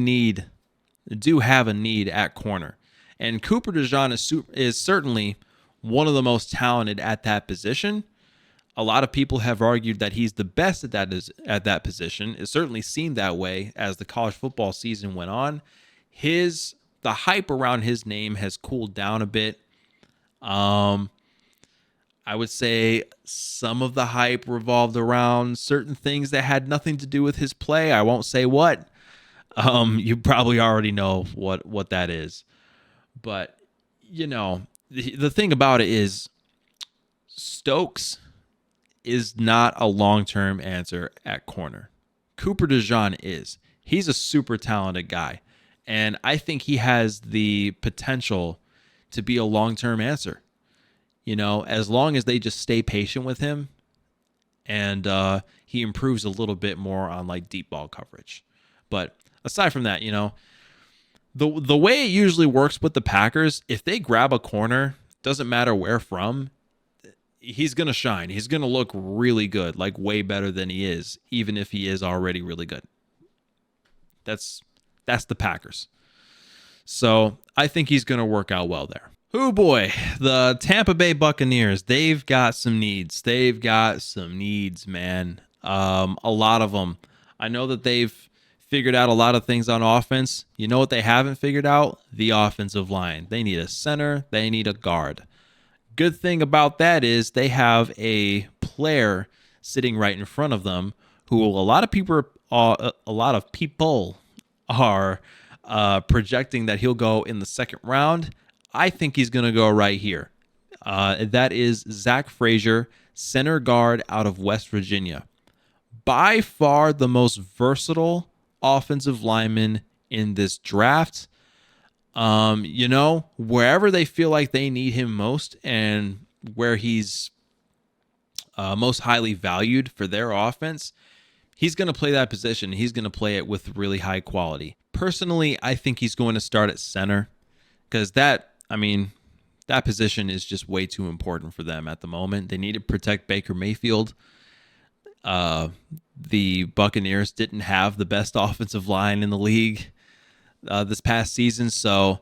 have a need at corner. And Cooper DeJean is certainly one of the most talented at that position. A lot of people have argued that he's the best at that position. It certainly seemed that way as the college football season went on. The hype around his name has cooled down a bit. I would say some of the hype revolved around certain things that had nothing to do with his play. I won't say what. You probably already know what that is. But, the thing about it is Stokes is not a long-term answer at corner. Cooper DeJean is. He's a super talented guy. And I think he has the potential to be a long-term answer. As long as they just stay patient with him and he improves a little bit more on like deep ball coverage. But aside from that, the way it usually works with the Packers, if they grab a corner, doesn't matter where from, he's going to shine. He's going to look really good, like way better than he is, even if he is already really good. That's the Packers. So I think he's going to work out well there. Oh boy, the Tampa Bay Buccaneers, they've got some needs. Man. A lot of them. I know that they've figured out a lot of things on offense. You know what they haven't figured out? The offensive line. They need a center. They need a guard. Good thing about that is they have a player sitting right in front of them who a lot of people are projecting that he'll go in the second round. I think he's going to go right here. That is Zach Frazier, center guard out of West Virginia. By far the most versatile offensive lineman in this draft. Wherever they feel like they need him most and where he's most highly valued for their offense, he's going to play that position. He's going to play it with really high quality. Personally, I think he's going to start at center because that position is just way too important for them at the moment. They need to protect Baker Mayfield. The Buccaneers didn't have the best offensive line in the league this past season, so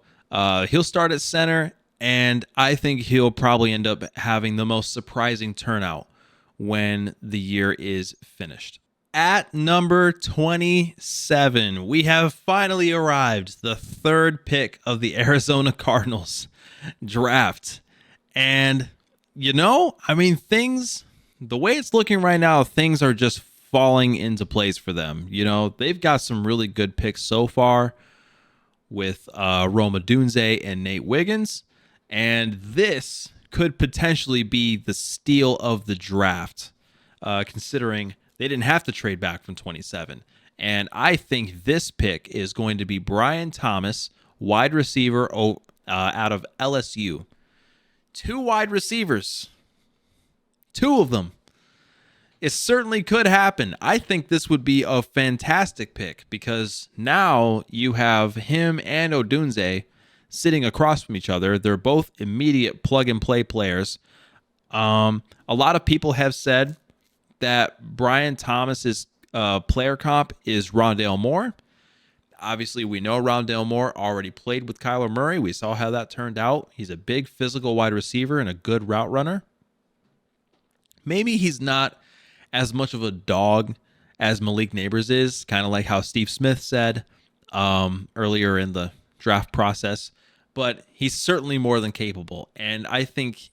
he'll start at center, and I think he'll probably end up having the most surprising turnout when the year is finished. At number 27, we have finally arrived, the third pick of the Arizona Cardinals draft. And, things, the way it's looking right now, things are just falling into place for them. They've got some really good picks so far with Rome Odunze and Nate Wiggins. And this could potentially be the steal of the draft, considering they didn't have to trade back from 27. And I think this pick is going to be Brian Thomas, wide receiver out of LSU. 2 wide receivers. 2 of them. It certainly could happen. I think this would be a fantastic pick because now you have him and Odunze sitting across from each other. They're both immediate plug-and-play players. A lot of people have said that Brian Thomas's player comp is Rondale Moore. Obviously, we know Rondale Moore already played with Kyler Murray. We saw how that turned out. He's a big physical wide receiver and a good route runner. Maybe he's not as much of a dog as Malik Nabers is, kind of like how Steve Smith said earlier in the draft process. but he's certainly more than capable. And I think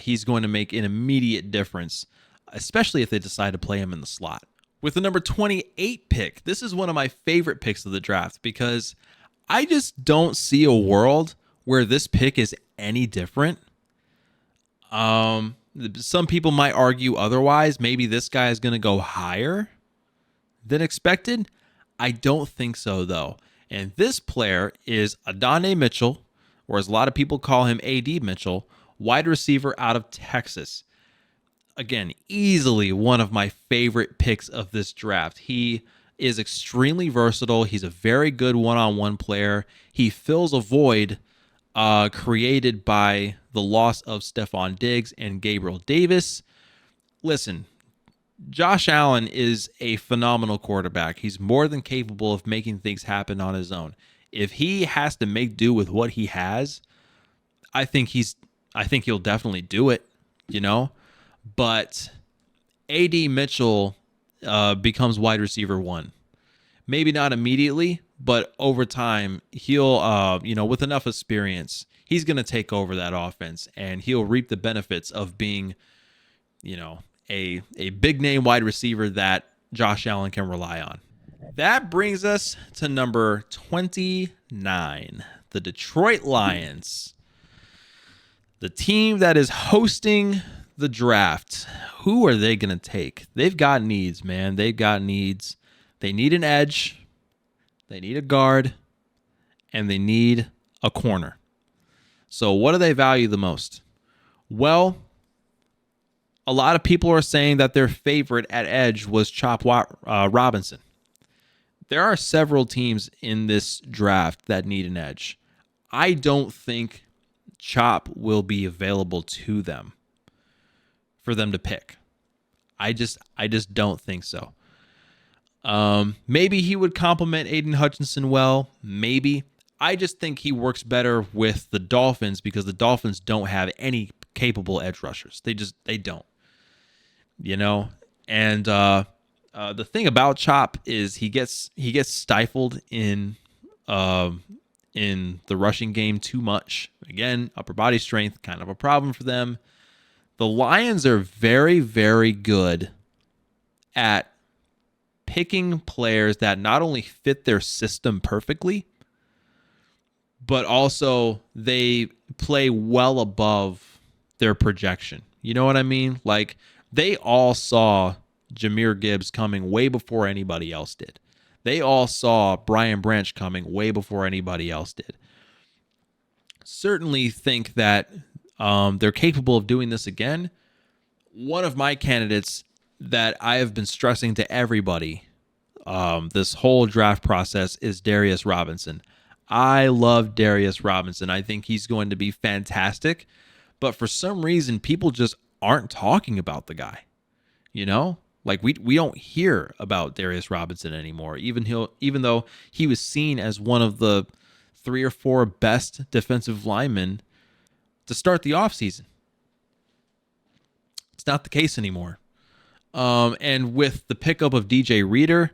he's going to make an immediate difference, especially if they decide to play him in the slot. With the number 28 pick, this is one of my favorite picks of the draft because I just don't see a world where this pick is any different. Some people might argue otherwise. Maybe this guy is going to go higher than expected. I don't think so, though. And this player is Adonai Mitchell, or as a lot of people call him, A.D. Mitchell, wide receiver out of Texas. Again, easily one of my favorite picks of this draft. He is extremely versatile. He's a very good one-on-one player. He fills a void created by the loss of Stephon Diggs and Gabriel Davis. Listen, Josh Allen is a phenomenal quarterback. He's more than capable of making things happen on his own. If he has to make do with what he has, I think he'll definitely do it, you know? But A.D. Mitchell becomes wide receiver 1. Maybe not immediately, but over time, he'll, with enough experience, he's going to take over that offense and he'll reap the benefits of being, a big name wide receiver that Josh Allen can rely on. That brings us to number 29, the Detroit Lions. The team that is hosting the draft. Who are they going to take? They've got needs, man. They've got needs. They need an edge. They need a guard. And they need a corner. So what do they value the most? Well, a lot of people are saying that their favorite at edge was Chop Robinson. There are several teams in this draft that need an edge. I don't think Chop will be available to them for them to pick. I just don't think so. Maybe he would complement Aiden Hutchinson well. Maybe. I just think he works better with the Dolphins because the Dolphins don't have any capable edge rushers. They don't. And the thing about Chop is he gets stifled in the rushing game too much. Again, upper body strength, kind of a problem for them. The Lions are very, very good at picking players that not only fit their system perfectly, but also they play well above their projection. You know what I mean? Like, they all saw Jahmyr Gibbs coming way before anybody else did. They all saw Brian Branch coming way before anybody else did. Certainly think that they're capable of doing this again. One of my candidates that I have been stressing to everybody this whole draft process is Darius Robinson. I love Darius Robinson. I think he's going to be fantastic. But for some reason, people just aren't talking about the guy. Like we don't hear about Darius Robinson anymore. Even though he was seen as one of the 3 or 4 best defensive linemen to start the offseason. It's not the case anymore. And with the pickup of DJ Reader,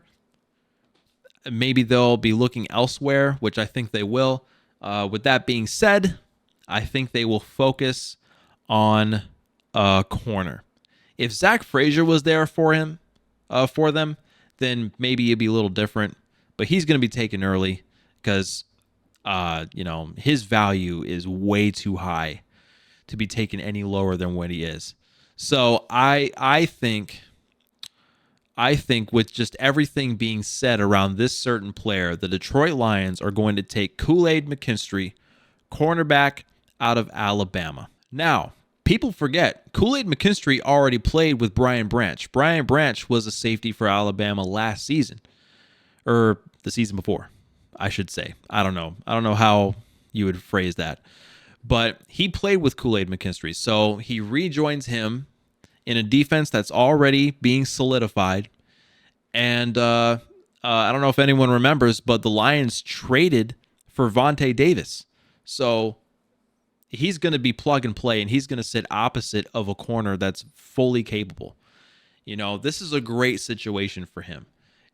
maybe they'll be looking elsewhere, which I think they will. With that being said, I think they will focus on a corner. If Zach Frazier was there for them, then maybe it'd be a little different. But he's going to be taken early because, his value is way too high to be taken any lower than what he is. So I think with just everything being said around this certain player, the Detroit Lions are going to take Kool-Aid McKinstry, cornerback out of Alabama. Now, people forget, Kool-Aid McKinstry already played with Brian Branch. Brian Branch was a safety for Alabama last season. Or the season before, I should say. I don't know how you would phrase that. But he played with Kool-Aid McKinstry. So he rejoins him in a defense that's already being solidified. And I don't know if anyone remembers, but the Lions traded for Vontae Davis. So he's going to be plug and play, and he's going to sit opposite of a corner that's fully capable. This is a great situation for him.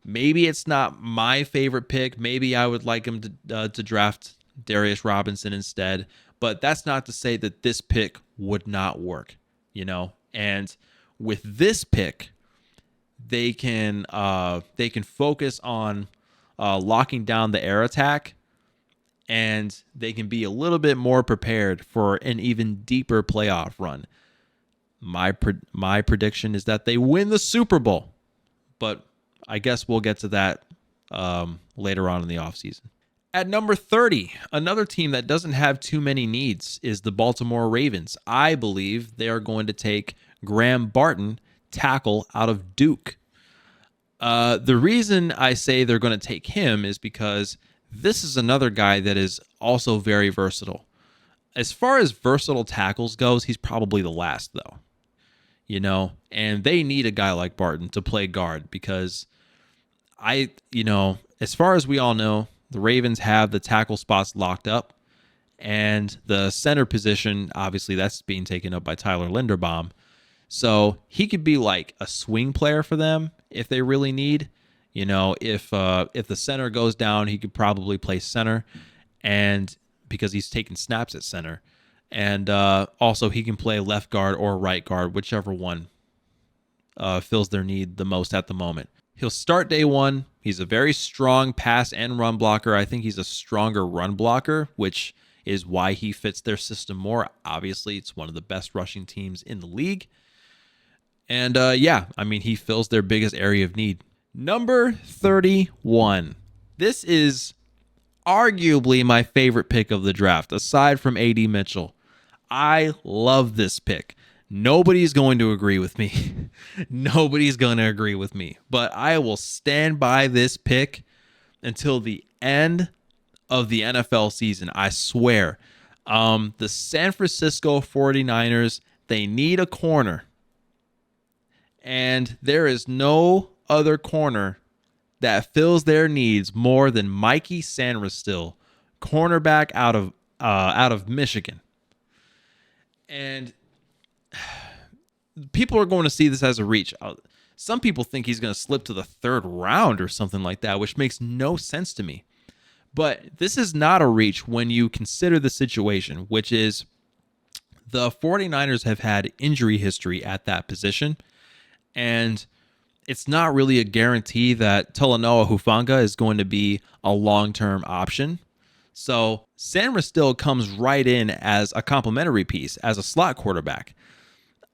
Maybe it's not my favorite pick. Maybe I would like him to draft Darius Robinson instead. But that's not to say that this pick would not work, you know. And with this pick, they can focus on locking down the air attack, and they can be a little bit more prepared for an even deeper playoff run. My prediction is that they win the Super Bowl, but I guess we'll get to that later on in the offseason. At number 30, another team that doesn't have too many needs is the Baltimore Ravens. I believe they are going to take Graham Barton, tackle out of Duke. The reason I say they're going to take him is because this is another guy that is also very versatile. As far as versatile tackles goes, he's probably the last, though. You know, and they need a guy like Barton to play guard because as far as we all know, the Ravens have the tackle spots locked up, and the center position, obviously, that's being taken up by Tyler Linderbaum. So he could be like a swing player for them if they really need. You know, if the center goes down, he could probably play center, and because he's taking snaps at center. And also he can play left guard or right guard, whichever one fills their need the most at the moment. He'll start day one. He's a very strong pass and run blocker. I think he's a stronger run blocker, which is why he fits their system more. Obviously, it's one of the best rushing teams in the league. And he fills their biggest area of need. Number 31. This is arguably my favorite pick of the draft, aside from A.D. Mitchell. I love this pick. Nobody's going to agree with me. Nobody's going to agree with me. But I will stand by this pick until the end of the NFL season. I swear. The San Francisco 49ers, they need a corner. And there is no other corner that fills their needs more than Mikey Sanderstil, cornerback out of Michigan. And people are going to see this as a reach. Some people think he's going to slip to the third round or something like that, which makes no sense to me. But this is not a reach when you consider the situation, which is the 49ers have had injury history at that position. And it's not really a guarantee that Talanoa Hufanga is going to be a long-term option. So Sanderstil comes right in as a complementary piece, as a slot quarterback.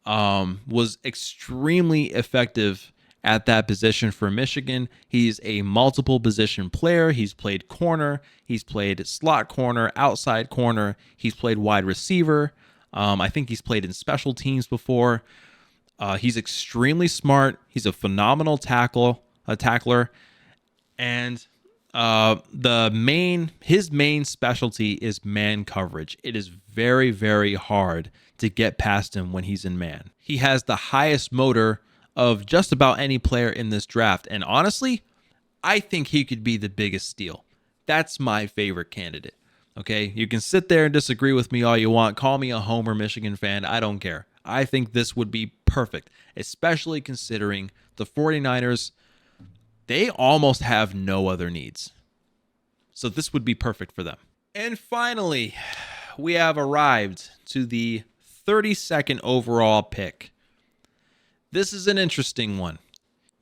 Was extremely effective at that position for Michigan. He's a multiple position player. He's played corner. He's played slot corner, outside corner. He's played wide receiver. I think he's played in special teams before. He's extremely smart. He's a phenomenal tackler. And his main specialty is man coverage. It is very, very hard to get past him when he's in man. He has the highest motor of just about any player in this draft. And honestly, I think he could be the biggest steal. That's my favorite candidate. Okay, you can sit there and disagree with me all you want. Call me a Homer Michigan fan. I don't care. I think this would be perfect, especially considering the 49ers, they almost have no other needs. So this would be perfect for them. And finally, we have arrived to the 32nd overall pick. This is an interesting one.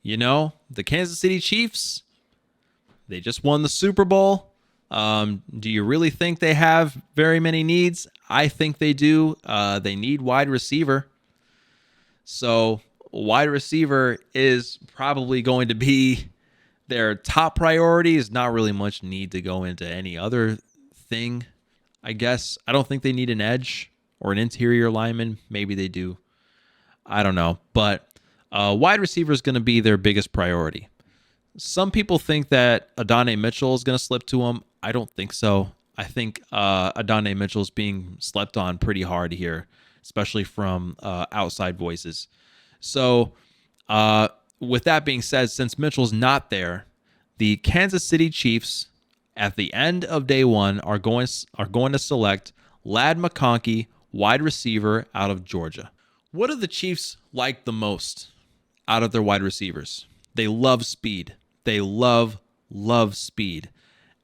You know, the Kansas City Chiefs, they just won the Super Bowl. Do you really think they have very many needs? I think they do. They need wide receiver. So wide receiver is probably going to be their top priority. Is not really much need to go into any other thing, I guess. I don't think they need an edge or an interior lineman. Maybe they do. I don't know. But wide receiver is going to be their biggest priority. Some people think that Adonai Mitchell is going to slip to them. I don't think so. I think Adonai Mitchell is being slept on pretty hard here, especially from outside voices. So with that being said, since Mitchell's not there, the Kansas City Chiefs at the end of day one are going to select Ladd McConkey, wide receiver out of Georgia. What do the Chiefs like the most out of their wide receivers? They love speed. They love speed.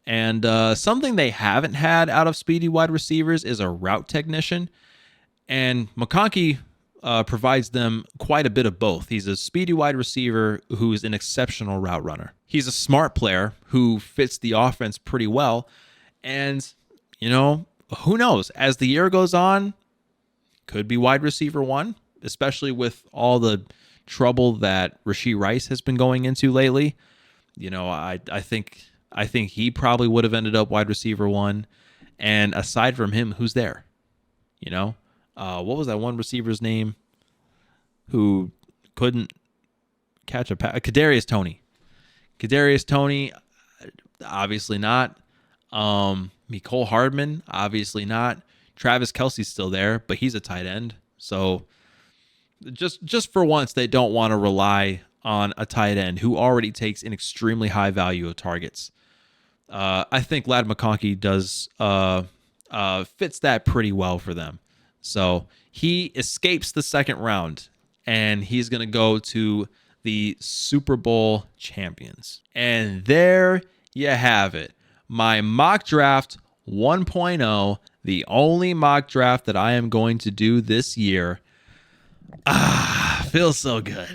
And something they haven't had out of speedy wide receivers is a route technician. And McConkey provides them quite a bit of both. He's a speedy wide receiver who's an exceptional route runner. He's a smart player who fits the offense pretty well. And, who knows? As the year goes on, could be wide receiver one, especially with all the trouble that Rashee Rice has been going into lately. I think he probably would have ended up wide receiver one. And aside from him, who's there? What was that one receiver's name who couldn't catch a pass? Kadarius Toney. Kadarius Toney, obviously not. Mecole Hardman, obviously not. Travis Kelce's still there, but he's a tight end. So just for once, they don't want to rely on a tight end who already takes an extremely high value of targets. I think Ladd McConkey does fits that pretty well for them. So he escapes the second round, and he's going to go to the Super Bowl champions. And there you have it. My mock draft 1.0, the only mock draft that I am going to do this year. Feels so good.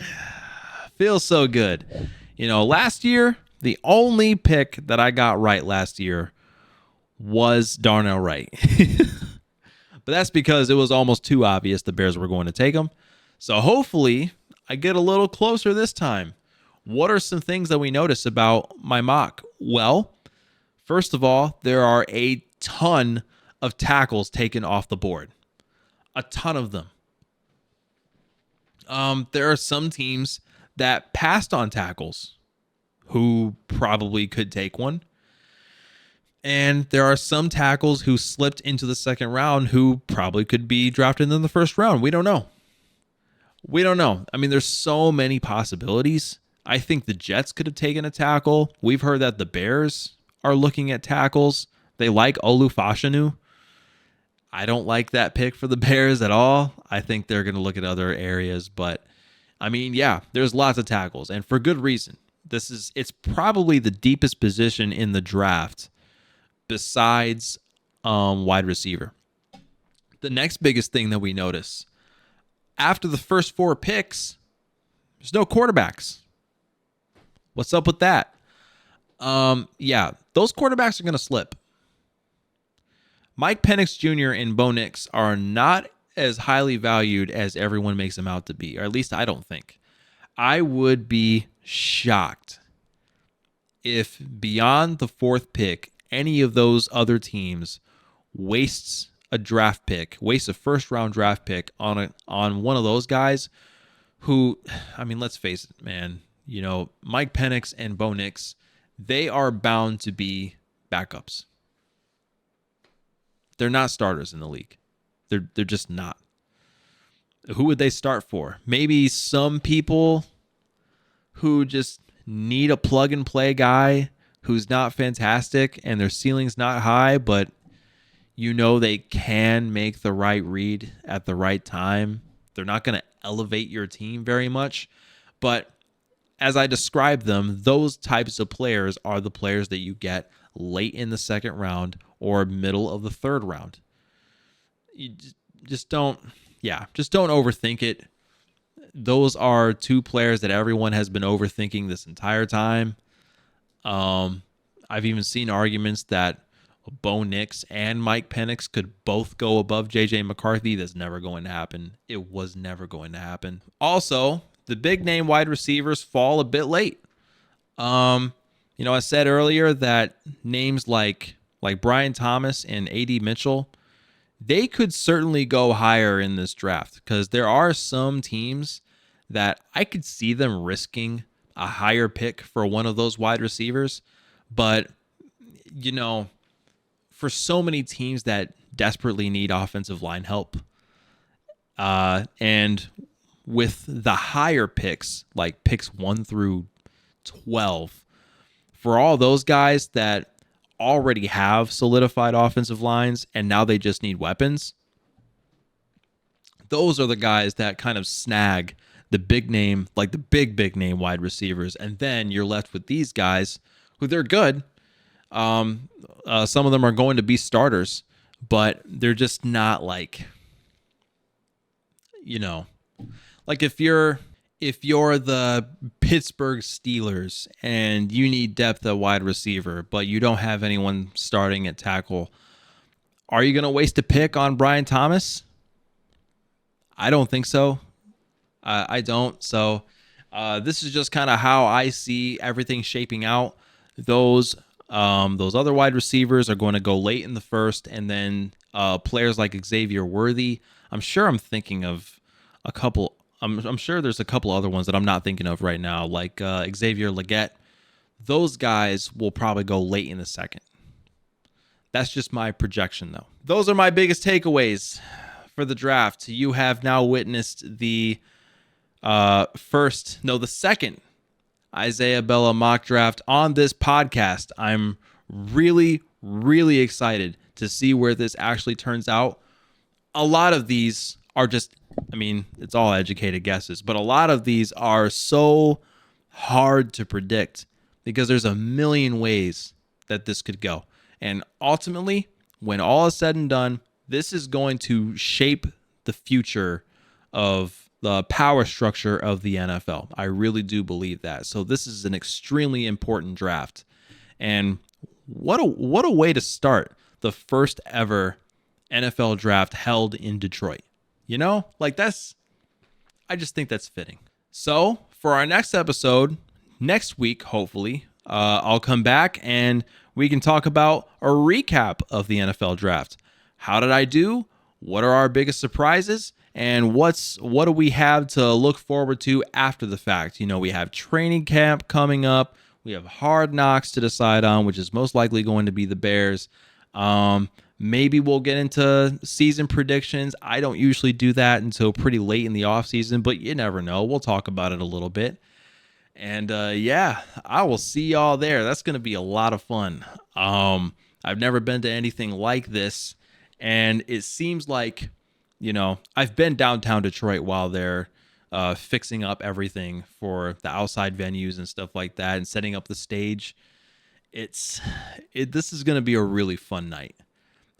Feels so good. Last year, the only pick that I got right last year was Darnell Wright. But that's because it was almost too obvious the Bears were going to take him. So hopefully I get a little closer this time. What are some things that we notice about my mock? Well, first of all, there are a ton of tackles taken off the board. A ton of them. There are some teams that passed on tackles who probably could take one. And there are some tackles who slipped into the second round who probably could be drafted in the first round. We don't know. I mean, there's so many possibilities. I think the Jets could have taken a tackle. We've heard that the Bears are looking at tackles. They like Olu Fashanu. I don't like that pick for the Bears at all. I think they're going to look at other areas. But, I mean, yeah, there's lots of tackles. And for good reason. It's probably the deepest position in the draft besides wide receiver. The next biggest thing that we notice, after the first 4 picks, there's no quarterbacks. What's up with that? Yeah, those quarterbacks are going to slip. Mike Penix Jr. and Bo Nix are not as highly valued as everyone makes them out to be, or at least I don't think. I would be shocked if beyond the 4th pick, any of those other teams wastes a first-round draft pick on one of those guys who, I mean, let's face it, man. Mike Penix and Bo Nix, they are bound to be backups. They're not starters in the league. They're just not. Who would they start for? Maybe some people who just need a plug-and-play guy who's not fantastic and their ceiling's not high, but they can make the right read at the right time. They're not going to elevate your team very much. But as I described them, those types of players are the players that you get late in the second round or middle of the third round. You just don't overthink it. Those are 2 players that everyone has been overthinking this entire time. I've even seen arguments that Bo Nix and Mike Penix could both go above J.J. McCarthy. That's never going to happen. It was never going to happen. Also, the big name wide receivers fall a bit late. I said earlier that names like Brian Thomas and A.D. Mitchell, they could certainly go higher in this draft because there are some teams that I could see them risking a higher pick for one of those wide receivers. But, for so many teams that desperately need offensive line help, and with the higher picks, like picks 1 through 12, for all those guys that already have solidified offensive lines and now they just need weapons, those are the guys that kind of snag the big name, like the big name wide receivers. And then you're left with these guys who they're good, Some of them are going to be starters, but they're just not like, like if you're the Pittsburgh Steelers and you need depth at wide receiver, but you don't have anyone starting at tackle, are you going to waste a pick on Brian Thomas? I don't think so. I don't. So this is just kind of how I see everything shaping out. Those other wide receivers are going to go late in the first, and then players like Xavier Worthy. I'm sure I'm thinking of a couple. I'm sure there's a couple other ones that I'm not thinking of right now, like Xavier Legette. Those guys will probably go late in the second. That's just my projection, though. Those are my biggest takeaways for the draft. You have now witnessed the second Isaiah Bella mock draft on this podcast. I'm really, really excited to see where this actually turns out. A lot of these are just, it's all educated guesses, but a lot of these are so hard to predict because there's a million ways that this could go. And ultimately, when all is said and done, this is going to shape the future of the power structure of the NFL. I really do believe that. So this is an extremely important draft. And what a way to start the first ever NFL draft held in Detroit. I just think that's fitting. So for our next episode, next week, hopefully, I'll come back and we can talk about a recap of the NFL draft. How did I do? What are our biggest surprises? And what do we have to look forward to after the fact? We have training camp coming up. We have Hard Knocks to decide on, which is most likely going to be the Bears. Maybe we'll get into season predictions. I don't usually do that until pretty late in the offseason, but you never know. We'll talk about it a little bit. And I will see y'all there. That's going to be a lot of fun. I've never been to anything like this. And it seems like, I've been downtown Detroit while they're fixing up everything for the outside venues and stuff like that and setting up the stage. This is going to be a really fun night.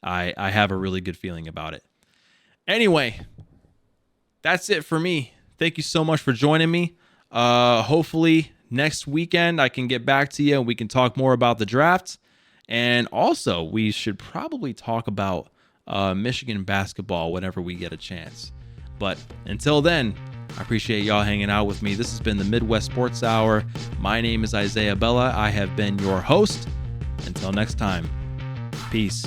I have a really good feeling about it. Anyway, that's it for me. Thank you so much for joining me. Hopefully next weekend I can get back to you and we can talk more about the draft. And also, we should probably talk about Michigan basketball whenever we get a chance. But until then, I appreciate y'all hanging out with me. This has been the Midwest Sports Hour. My name is Isaiah Bella. I have been your host. Until next time, peace.